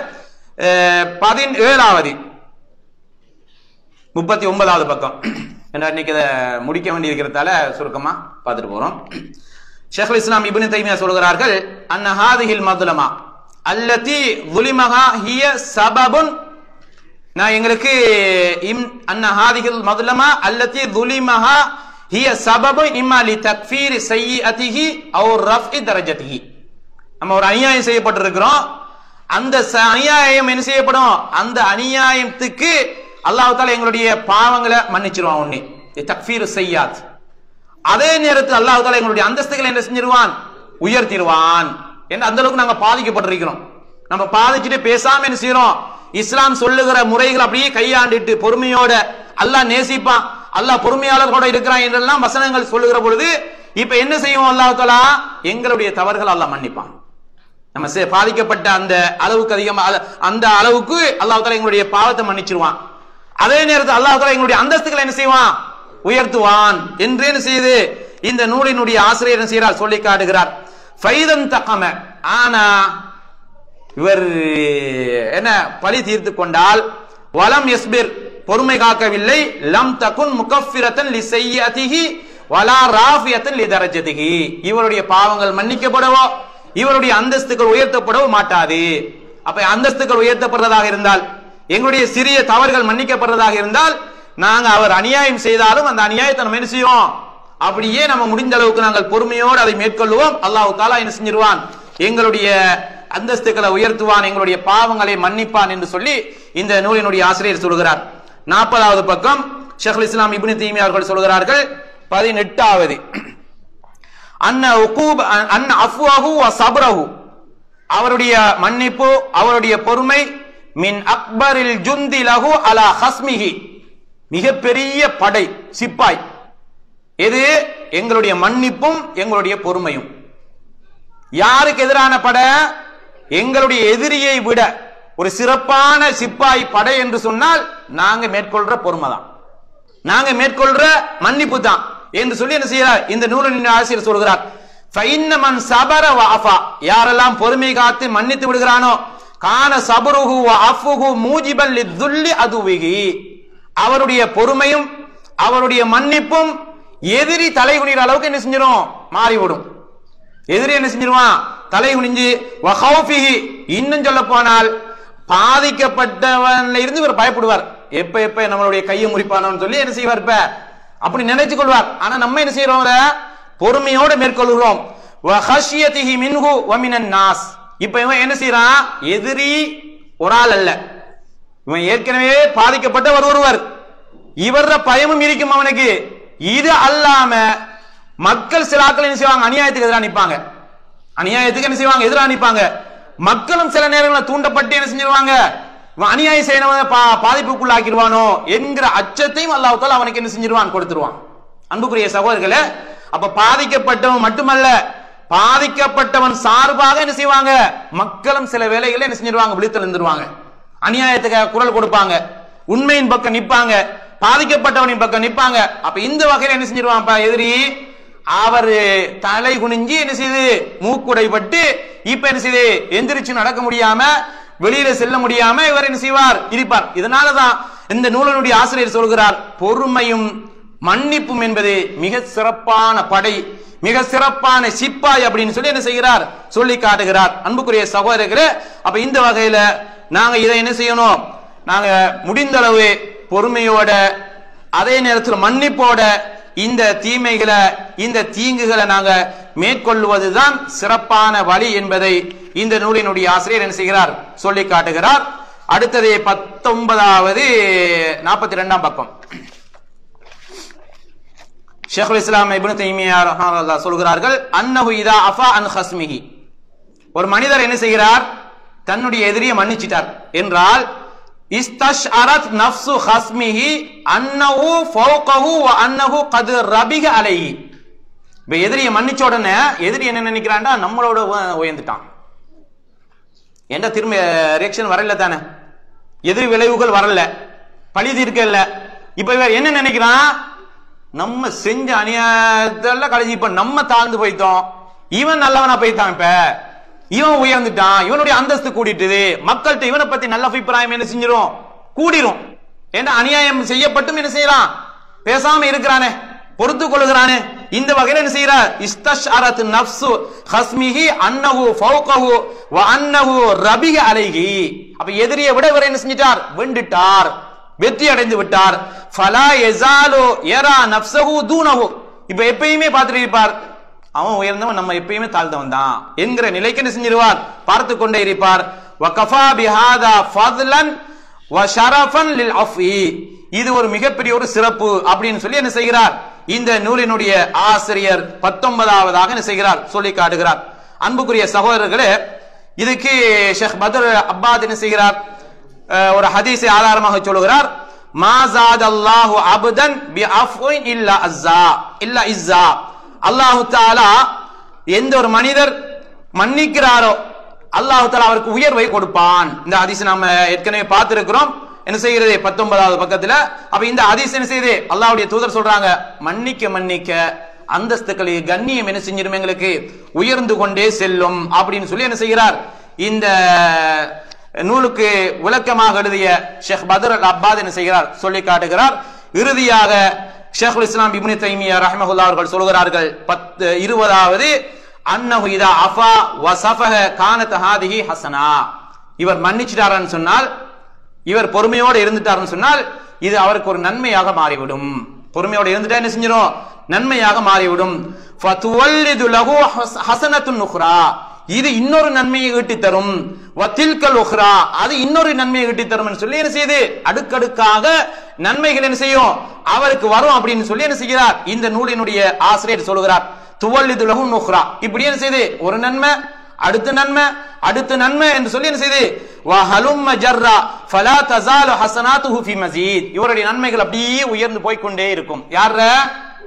17வது 39வது பக்கம் இன்னைக்கு இதை முடிக்க வேண்டியிருக்கிறதால சுருக்கமா பார்த்துட்டு போறோம். ஷேகுல் இஸ்லாம் இப்னு தைமியா சொல்கிறார்கள், அன்ன ஹாதிஹில் மத்லமா அல்லதி ظுலிமஹா ஹிய சபபுன், நான் எங்களுக்கு அன்ன ஹாதிஹில் மத்லமா அல்லதி ظுலிமஹா ஹிய சபபுன் இம்மா லி தக்ஃபீர் ஸய்யிஅதிஹி அவ் ரஃப்இ தரஜதிஹி. நம்ம ஒரு அநியாயம் செய்யப்பட்டிருக்கிறோம், அந்த அநியாயம் என்ன செய்யப்படும்? அந்த அநியாயத்துக்கு அல்லாஹ் தஆலா எங்களுடைய பாவங்களை மன்னிச்சிருவான். ஒண்ணே தக்ஃபீர் ஸய்யாத். அதே நேரத்தில் அல்லாஹ் தஆலா எங்களுடைய அந்தஸ்துகளை என்ன செஞ்சிருவான்? உயர்த்திடுவான். என்று அந்த அளவுக்கு நாங்க பாதிக்கப்பட்டிருக்கிறோம். நம்ம பாதிச்சுட்டு பேசாம என்ன செய்யறோம்? இஸ்லாம் சொல்லுகிற முறைகள் அப்படியே கையாண்டுட்டு பொறுமையோட அல்லாஹ் நேசிப்பான், அல்லாஹ் பொறுமையாளர்களோட இருக்கிறான் என்றெல்லாம் வசனங்கள் சொல்லுகிற பொழுது இப்ப என்ன செய்யும் அல்லாஹ் தஆலா? எங்களுடைய தவறுகள் அல்லாஹ் மன்னிப்பான். நம்ம பாதிக்கப்பட்ட அந்த அளவுக்கு அதிகமா அந்த அளவுக்கு அல்லாஹ் தஆலா எங்களுடைய பாவத்தை மன்னிச்சிருவான். அதே நேரத்தில் அல்லாஹ் தஆலா எங்களுடைய அந்தஸ்துகளை என்ன செய்வான்? உயர்த்துவான் என்று என்ன செய்து இந்த நூலினுடைய ஆசிரியர் என்ன செய்கிறார்? சொல்லி காட்டுகிறார். ஃபைதன் தகம, ஆனா இவர் என்ன பழி தீர்த்து கொண்டால், வலம் யஸ்பிர், பொறுமை காக்கவில்லை, லம் தகுன் முகஃபிரத்தன் லிசையதிஹி வலா ராஃபியத்தன் லிதரஜதிஹி, இவருடைய பாவங்கள் மன்னிக்கப்படவோ இவருடைய அந்தஸ்துகள் உயர்த்தப்படவோ மாட்டாது. அப்ப அந்தஸ்துகள் உயர்த்தப்படுறதாக இருந்தால், எங்களுடைய சிறிய தவறுகள் மன்னிக்கப்படுறதாக இருந்தால், நாங்க அவர் அநியாயம் செய்தாலும் அந்த அநியாயத்தை நம்ம என்ன செய்வோம்? அப்படியே நம்ம முடிந்த அளவுக்கு நாங்கள் பொறுமையோடு அதை மேற்கொள்வோம். அல்லாஹ் தஆலா என்ன செஞ்சிருவான்? எங்களுடைய அந்தஸ்துகளை உயர்த்துவான், எங்களுடைய பாவங்களை மன்னிப்பான் என்று சொல்லி இந்த நூலினுடைய ஆசிரியர் சொல்கிறார். 40வது பக்கம் ஷைഖுல் இஸ்லாம் இப்னு தீமியா அவர்கள் சொல்கிறார்கள், 18வது அன்ன அஃப்வஹு வ ஸப்ரஹு, அவருடைய மன்னிப்பு, அவருடைய பொறுமை, மின் அக்பரில் ஜுந்தி லஹு அலா ஹஸ்மிஹி, மிகப்பெரிய படை சிப்பாய். எது? எங்களுடைய மன்னிப்பும் எங்களுடைய பொறுமையும். யாருக்கு எதிரான படை? எங்களுடைய எதிரியை விட ஒரு சிறப்பான சிப்பாய் படை என்று சொன்னால் நாங்க மேற்கொள்ற பொறுமை தான், நாங்க மேற்கொள்ற மன்னிப்பு தான் என்று சொல்லி என்ன செய்யறார்? இந்த நூலின் ஆசிரியர் சொல்கிறார். ஃபைன்ன மன் சபர வ அஃபா, யாரெல்லாம் பொறுமை காத்து மன்னித்து விடுகிறானோ, கான சபருஹு வ அஃபுஹு மூஜிபல் லிதுல்லி அதுவிஹி, அவருடைய பொறுமையும் அவருடைய மன்னிப்பும் எதிரி தலை குனிற அளவுக்கு என்ன செஞ்சிடும்? மாறிவிடும். எதிரி என்ன செஞ்சிருவான்? தலை குனிஞ்சு, வ ஹௌஃபிஹி, இன்னும் சொல்ல போனால் பாதிக்கப்பட்டவன்ல இருந்து இவர் பயப்படுவார். எப்ப எப்ப நம்மளுடைய கையை முறிப்பானு சொல்லி என்ன செய்வார்? இப்ப அப்படி நினைச்சு கொள்வார். ஆனா நம்ம என்ன செய்யறோம்? பொறுமையோடு மேற்கொள்கிறோம். வ ஹஷியதிஹி மின்ஹு வ மினன் நாஸ், இப்ப இவன் என்ன செய்யறான்? எதிரி ஒரு ஆள் அல்ல, இவன் ஏற்கனவே பாதிக்கப்பட்ட ஒருவர், இவர பயமும் இருக்கும் அவனுக்கு. இது அல்லாம மக்கள் சில ஆட்கள் என்ன செய்வாங்க? அநியாயத்துக்கு எதிராக நிற்பாங்க, அநியாயத்துக்கு என்ன செய்வாங்க? எதிராக நிற்பாங்க. மக்களும் சில நேரங்களில் தூண்டப்பட்டு என்ன செஞ்சிருவாங்க? அநியாயம் செய்யறவங்க பாதிப்புக்குள்ளாக்கிடுவானோ என்கிற அச்சத்தையும் அல்லாஹ் தஆலா அவனுக்கு என்ன செஞ்சிருவான்? கொடுத்துருவான். அன்புக்குரிய சகோதரர்களே, அப்ப பாதிக்கப்பட்டவன் மட்டுமல்ல, பாதிக்கப்பட்டவன் சார்பாக என்ன செய்வாங்க? மக்களும் சில வேளைகளில் என்ன செஞ்சிருவாங்க? விழித்து நின்றுவாங்க, அநியாயத்துக்கு குரல் கொடுப்பாங்க, உண்மையின் பக்கம் நிற்பாங்க, பாதிக்கப்பட்டவனின் பக்கம் நிற்பாங்க. அப்ப இந்த வகையில் என்ன செஞ்சிருவான்? எதிரி அவர் தலை குனிஞ்சி என்ன செய்து மூக்குடைப்பட்டு இப்ப என்ன செய்து எந்திரிச்சு நடக்க முடியாம, வெளியில செல்ல முடியாம இவர் என்ன செய்வார்? இருப்பார். இதனாலதான் இந்த நூலினுடைய ஆசிரியர் சொல்கிறார், பொறுமையும் மன்னிப்பும் என்பது மிக சிறப்பான படை, மிக சிறப்பான சிப்பாய் அப்படின்னு சொல்லி என்ன செய்கிறார்? சொல்லி காட்டுகிறார். அன்புக்குரிய சகோதரர்களே, அப்ப இந்த வகையில நாங்க இதை என்ன செய்யணும்? நாங்க முடிந்த அளவு பொறுமையோட, அதே நேரத்தில் மன்னிப்போட இந்த தீமைகளை, இந்த தீங்குகளை நாங்க மேற்கொள்வதுதான் சிறப்பான வழி என்பதை இந்த நூலினுடைய ஆசிரியர் என்ன செய்கிறார்? சொல்லி காட்டுகிறார். அடுத்தது 19வது 42ஆம் பக்கம் ஷைഖுல் இஸ்லாம் இப்னு தய்மியா ரஹ்மத்துல்லாஹி சொல்கிறார்கள், அன்னஹு இதா அஃபா அன் ஹஸ்மிஹி, ஒரு மனிதர் என்ன செய்கிறார்? தன்னுடைய எதிரியை மன்னிச்சிட்டார் என்றால், இஸ்தஷ்அரத் நஃப்சு ஹஸ்மிஹி அன்னஹு ஃபௌகஹு வ அன்னஹு கத் ரபிக அலைஹி. இப்ப எதிரியை மன்னிச்ச உடனே எதிரி என்ன நினைக்கிறான்டா? நம்மளோட உயர்ந்துட்டான், என்ற திரும்ப ரியாக்ஷன் வரல தானே, எதிரி விளைவுகள் வரல, பழி தீர்க்கல. இப்ப இவர் என்ன நினைக்கிறான்? நம்ம செஞ்ச அநியாயத்தெல்லாம் கடைசி இப்ப நம்ம தாழ்ந்து போயிட்டோம், இவன் நல்லவனா போயிட்டான், இப்ப இவன் உயர்ந்துட்டான், இவனுடைய அந்தஸ்து கூடிட்டுது, மக்கள்கிட்ட இவனை பத்தி நல்ல அபிப்பிராயம் என்ன செஞ்சிரும்? கூடிரும். ஏன்னா அநியாயம் செய்யப்பட்டும் என்ன செய்யறான்? பேசாம இருக்கிறானே, பொறுத்து கொள்கிறானே. இந்த வகையில என்ன செய்யறார்? இஸ்தஷ்அரத் நஃப்சு ஹஸ்மிஹி அன்னஹு ஃபௌகஹு வ அன்னஹு ரபிக அலைஹி. அப்ப எதிரியை விட இவர் என்ன செஞ்சிட்டார்? வென்றுட்டார், வெற்றி அடைந்து விட்டார். ஃபலா யஸாலு யரா நஃப்ஸஹு தூனஹு. இப்ப எப்பயுமே பார்த்துட்டு இருப்பார், அவன் உயர்ந்தவன், நம்ம எப்பயுமே தாழ்ந்தவன் தான் என்கிற நிலைக்கு என்ன செஞ்சிருவார்? பார்த்து கொண்டே இருப்பார். வ கஃபா பிஹாதா ஃபத்லன் வ ஷரஃபன் லில் அஃபி. இது ஒரு மிகப்பெரிய ஒரு சிறப்பு அப்படின்னு சொல்லி என்ன செய்கிறார்? இந்த நூலினுடைய ஆசிரியர் 19வதாக என்ன செய்கிறார்? சொல்லி காட்டுகிறார். அன்புக்குரிய சகோதரர்களே, இதுக்கு ஷேக் பத்ர் அப்பாத் என்ன செய்கிறார்? ஒரு ஹதீஸை ஆதாரமாக சொல்லுகிறார். மா ஸாதல்லாஹு அப்தன் பிஅஃவின் இல்லா இஸ்ஸா. அல்லாஹ் தஆலா எந்த ஒரு மனிதர் மன்னிக்கிறாரோ அல்லாஹ் தஆலா அவருக்கு உயர்வை கொடுப்பான். இந்த ஹதீஸ் நாம ஏற்கனவே பார்த்திருக்கிறோம். என்ன செய்கிறது 19வது பக்கத்துல. அப்ப இந்த ஹதீஸ் என்ன செய்யுது, அல்லாஹ்வுடைய தூதர் சொல்றாங்க, மன்னிக்க மன்னிக்க அந்தஸ்துக்களை கண்ணியம் என்ன செஞ்சிரும், எங்களுக்கு உயர்ந்து கொண்டே செல்லும் அப்படின்னு சொல்லி என்ன செய்கிறார், இந்த நூலுக்கு விளக்கமாக எழுதிய ஷேக் பத்ர் அல் அப்பாத் என்ன செய்கிறார், சொல்லி காட்டுகிறார். இறுதியாக ஷேகுல் இஸ்லாம் இப்னு தைமியா ரஹ்மஹுல்லாஹ் அவர்கள் சொல்கிறார்கள் 20வது அன்னஹு இதா அஃபா வஸஃபஹ கானத் ஹாதிஹி ஹஸனா. இவர் மன்னிச்சிட்டார்னு சொன்னால், இவர் பொறுமையோடு இருந்துட்டார்னு சொன்னால் இது அவருக்கு ஒரு நன்மையாக மாறிவிடும். பொறுமையோடு இருந்துட்டா என்ன செஞ்சிடும், நன்மையாக மாறிவிடும். ஃபதுவல்லிது லஹு ஹஸனத்துன் உக்ரா, இது இன்னொரு நன்மையை ஈட்டி தரும். வதில்கல் உக்ரா, அது இன்னொரு நன்மையை ஈட்டி தரும் சொல்லி என்ன செய்யுது, அடுக்கடுக்காக நன்மைகள் என்ன செய்யும் அவருக்கு வரும் அப்படின்னு சொல்லி என்ன செய்கிறார் இந்த நூலினுடைய ஆசிரியர் சொல்கிறார். துவல்லிது லஹு உக்ரா, இப்படி என்ன செய்யுது, ஒரு நன்மை அடுத்த நன்மை அடுத்த நன்மை என்று சொல்லி என்ன செய்து, வஹலும்ம ஜர்ரா ஃபலா தஸாலு ஹஸனாத்துஹு ஃபி மஸீத், இவருடைய நன்மைகள் அப்படியே உயர்ந்து போய் கொண்டே இருக்கும். யார,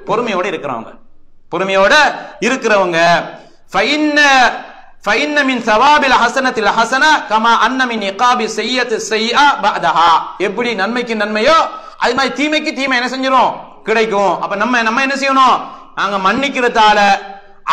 பொறுமையோட இருக்கிறவங்க, பொறுமையோட இருக்கிறவங்க. ஃபஇன்ன மின் ஸவாபில் ஹஸனத்தில் ஹஸனா கமா அன்ன மின் இகாபி ஸய்யத்தி ஸய்யா பஅதஹா, எப்படி நன்மைக்கு நன்மையோ அது மாதிரி தீமைக்கு தீமை என்ன செஞ்சிரும் கிடைக்கும். அப்ப நம்ம என்ன செய்யணும், நாங்க மன்னிக்கிறதால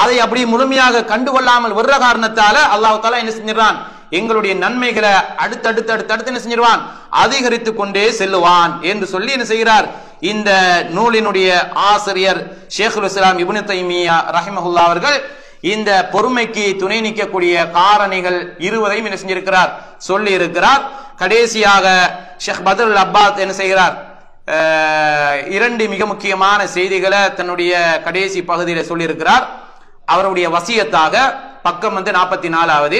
அதை அப்படி முழுமையாக கண்டுகொள்ளாமல் வர்ற காரணத்தால அல்லாஹ் தஆலா என்ன செஞ்சிடறான், எங்களுடைய நன்மைகளை அடுத்தடுத்து என்ன செஞ்சிருவான், அதிகரித்து கொண்டே செல்லுவான் என்று சொல்லி என்ன செய்கிறார் இந்த நூலினுடைய ஆசிரியர் ஷேகுல் இஸ்லாம் இப்னு தைமியா ரஹிமஹுல்லாஹ் அவர்கள் இந்த பொறுமைக்கு துணை நிற்கக்கூடிய காரணிகள் 20ஐயும் என்ன செஞ்சிருக்கிறார், சொல்லி இருக்கிறார். கடைசியாக ஷேக் பத்ர் அல் அப்பாத் என்ன செய்கிறார், 2 மிக முக்கியமான செய்திகளை தன்னுடைய கடைசி பகுதியில் சொல்லி இருக்கிறார். அவருடைய வசியத்தாக பக்கம் 44வது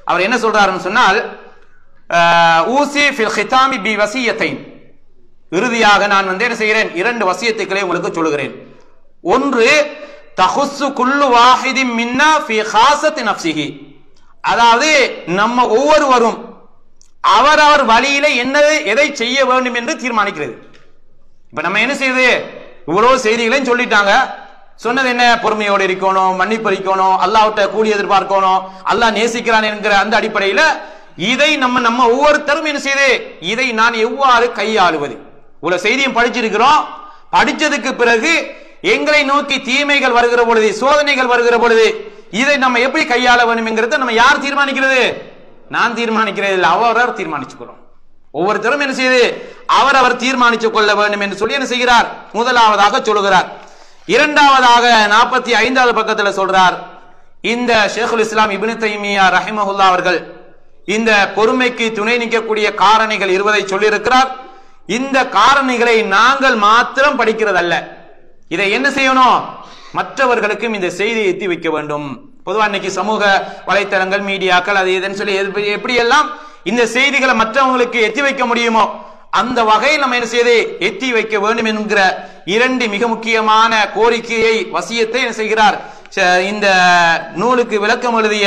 அவர் என்ன சொல்றாருன்னு சொன்னால், ஊசி ஃபில் ஹிதாமி பி வசியத்தைன், இறுதியாக நான் என்ன செய்கிறேன், 2 வசியத்துக்களை உங்களுக்கு சொல்லுகிறேன். ஒன்று, தஹுஸ்ஸு குல்லு வாஹிதின் மின்னா ஃபி ஹாஸத்தி நஃப்ஸிஹி, அதாவது நம்ம ஒவ்வொருவரும் அவரவர் வழியில எதை செய்ய வேண்டும் என்று தீர்மானிக்கிறது. இப்ப நம்ம என்ன செய்யுது, இவ்வளவு செய்திகளையும் சொல்லிட்டாங்க. சொன்னது என்ன, பொறுமையோடு இருக்கணும், மன்னிப்பு அளிக்கணும், அல்லாஹ்விட்ட கூலி எதிர்பார்க்கணும், அல்லாஹ் நேசிக்கிறான் என்கிற அந்த அடிப்படையில் இதை நம்ம ஒவ்வொருத்தரும் என்ன செய்யுது, இதை நான் எவ்வாறு கையாளுவது. இவ்வளவு செய்தியும் படிச்சிருக்கிறோம். படிச்சதுக்கு பிறகு எங்களை நோக்கி தீமைகள் வருகிற பொழுது, சோதனைகள் வருகிற பொழுது இதை நம்ம எப்படி கையாள வேண்டும் என்கிறத நம்ம யார் தீர்மானிக்கிறது, நான் தீர்மானிக்கிறது இல்லை, அவரவர் தீர்மானிச்சுக்கிறோம். ஒவ்வொருத்தரும் என்ன செய்யுது, அவரவர் தீர்மானித்துக் கொள்ள வேண்டும் என்று சொல்லி என்ன செய்கிறார், முதலாவதாக சொல்லுகிறார். இரண்டாவதாக 45வது பக்கத்தில் சொல்றார், இந்த ஷேகுல் இஸ்லாம் இப்னு தைமியா ரஹிமஹுல்லாஹ் அவர்கள் இந்த பொறுமைக்கு துணை நிற்கக்கூடிய காரணிகள் 20ஐ சொல்லியிருக்கிறார். இந்த காரணிகளை நாங்கள் மாத்திரம் படிக்கிறதல்ல, இதை என்ன செய்யணும், மற்றவர்களுக்கும் இந்த செய்தியை எத்தி வைக்க வேண்டும். பொதுவாக இன்னைக்கு சமூக வலைத்தளங்கள், மீடியாக்கள், அது இதுன்னு சொல்லி எப்படி எல்லாம் இந்த செய்திகளை மற்றவங்களுக்கு எத்தி வைக்க முடியுமோ அந்த வகையில் நம்ம என்ன செய்து எத்தி வைக்க வேண்டும் என்கிற 2 மிக முக்கியமான கோரிக்கையை, வசியத்தை என்ன செய்கிறார் இந்த நூலுக்கு விளக்கம் எழுதிய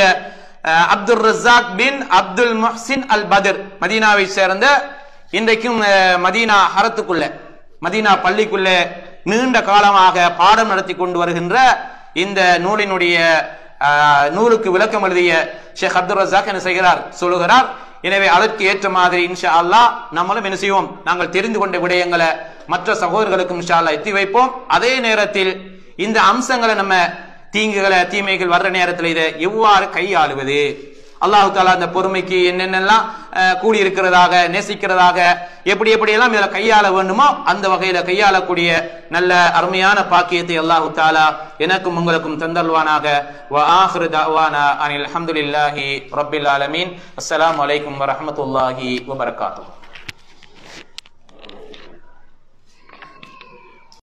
அப்துல் ரஸாக் பின் அப்துல் முஹ்சின் அல் பத்ர், மதீனாவை சேர்ந்த, இன்றைக்கும் மதீனா ஹரத்துக்குள்ள, மதீனா பள்ளிக்குள்ள நீண்ட காலமாக பாடம் நடத்தி கொண்டு வருகின்ற இந்த நூலினுடைய நூலுக்கு விளக்கம் எழுதிய ஷேக் அப்துல் ரஸாக் என்ன செய்கிறார், சொல்லுகிறார். எனவே அதற்கு ஏற்ற மாதிரி இன்ஷா அல்லாஹ் நம்மளும் என்ன செய்வோம், நாங்கள் தெரிந்து கொண்ட விடயங்களை மற்ற சகோதரர்களுக்கும் இன்ஷா அல்லாஹ் எத்தி வைப்போம். அதே நேரத்தில் இந்த அம்சங்களை நம்ம தீமைகள் வர்ற நேரத்தில் இதை எவ்வாறு கையாளுவது, அல்லாஹ் தஆலா அந்த பொறுமைக்கு என்னென்னலாம் கூடி இருக்கிறதாக, நேசிக்கிறதாக, எப்படியெல்லாம் இதில் கையாள வேண்டுமோ அந்த வகையில கையாளக்கூடிய நல்ல அருமையான பாக்கியத்தை அல்லாஹ் தஆலா எனக்கும் உங்களுக்கும் தந்தல்வானாக. வ ஆகிரு தஅவானா அனில் ஹம்துலில்லாஹி ரப்பில் ஆலமீன். அஸ்ஸலாமு அலைக்கும் வரஹ்மத்துல்லாஹி வபரகாத்துஹு.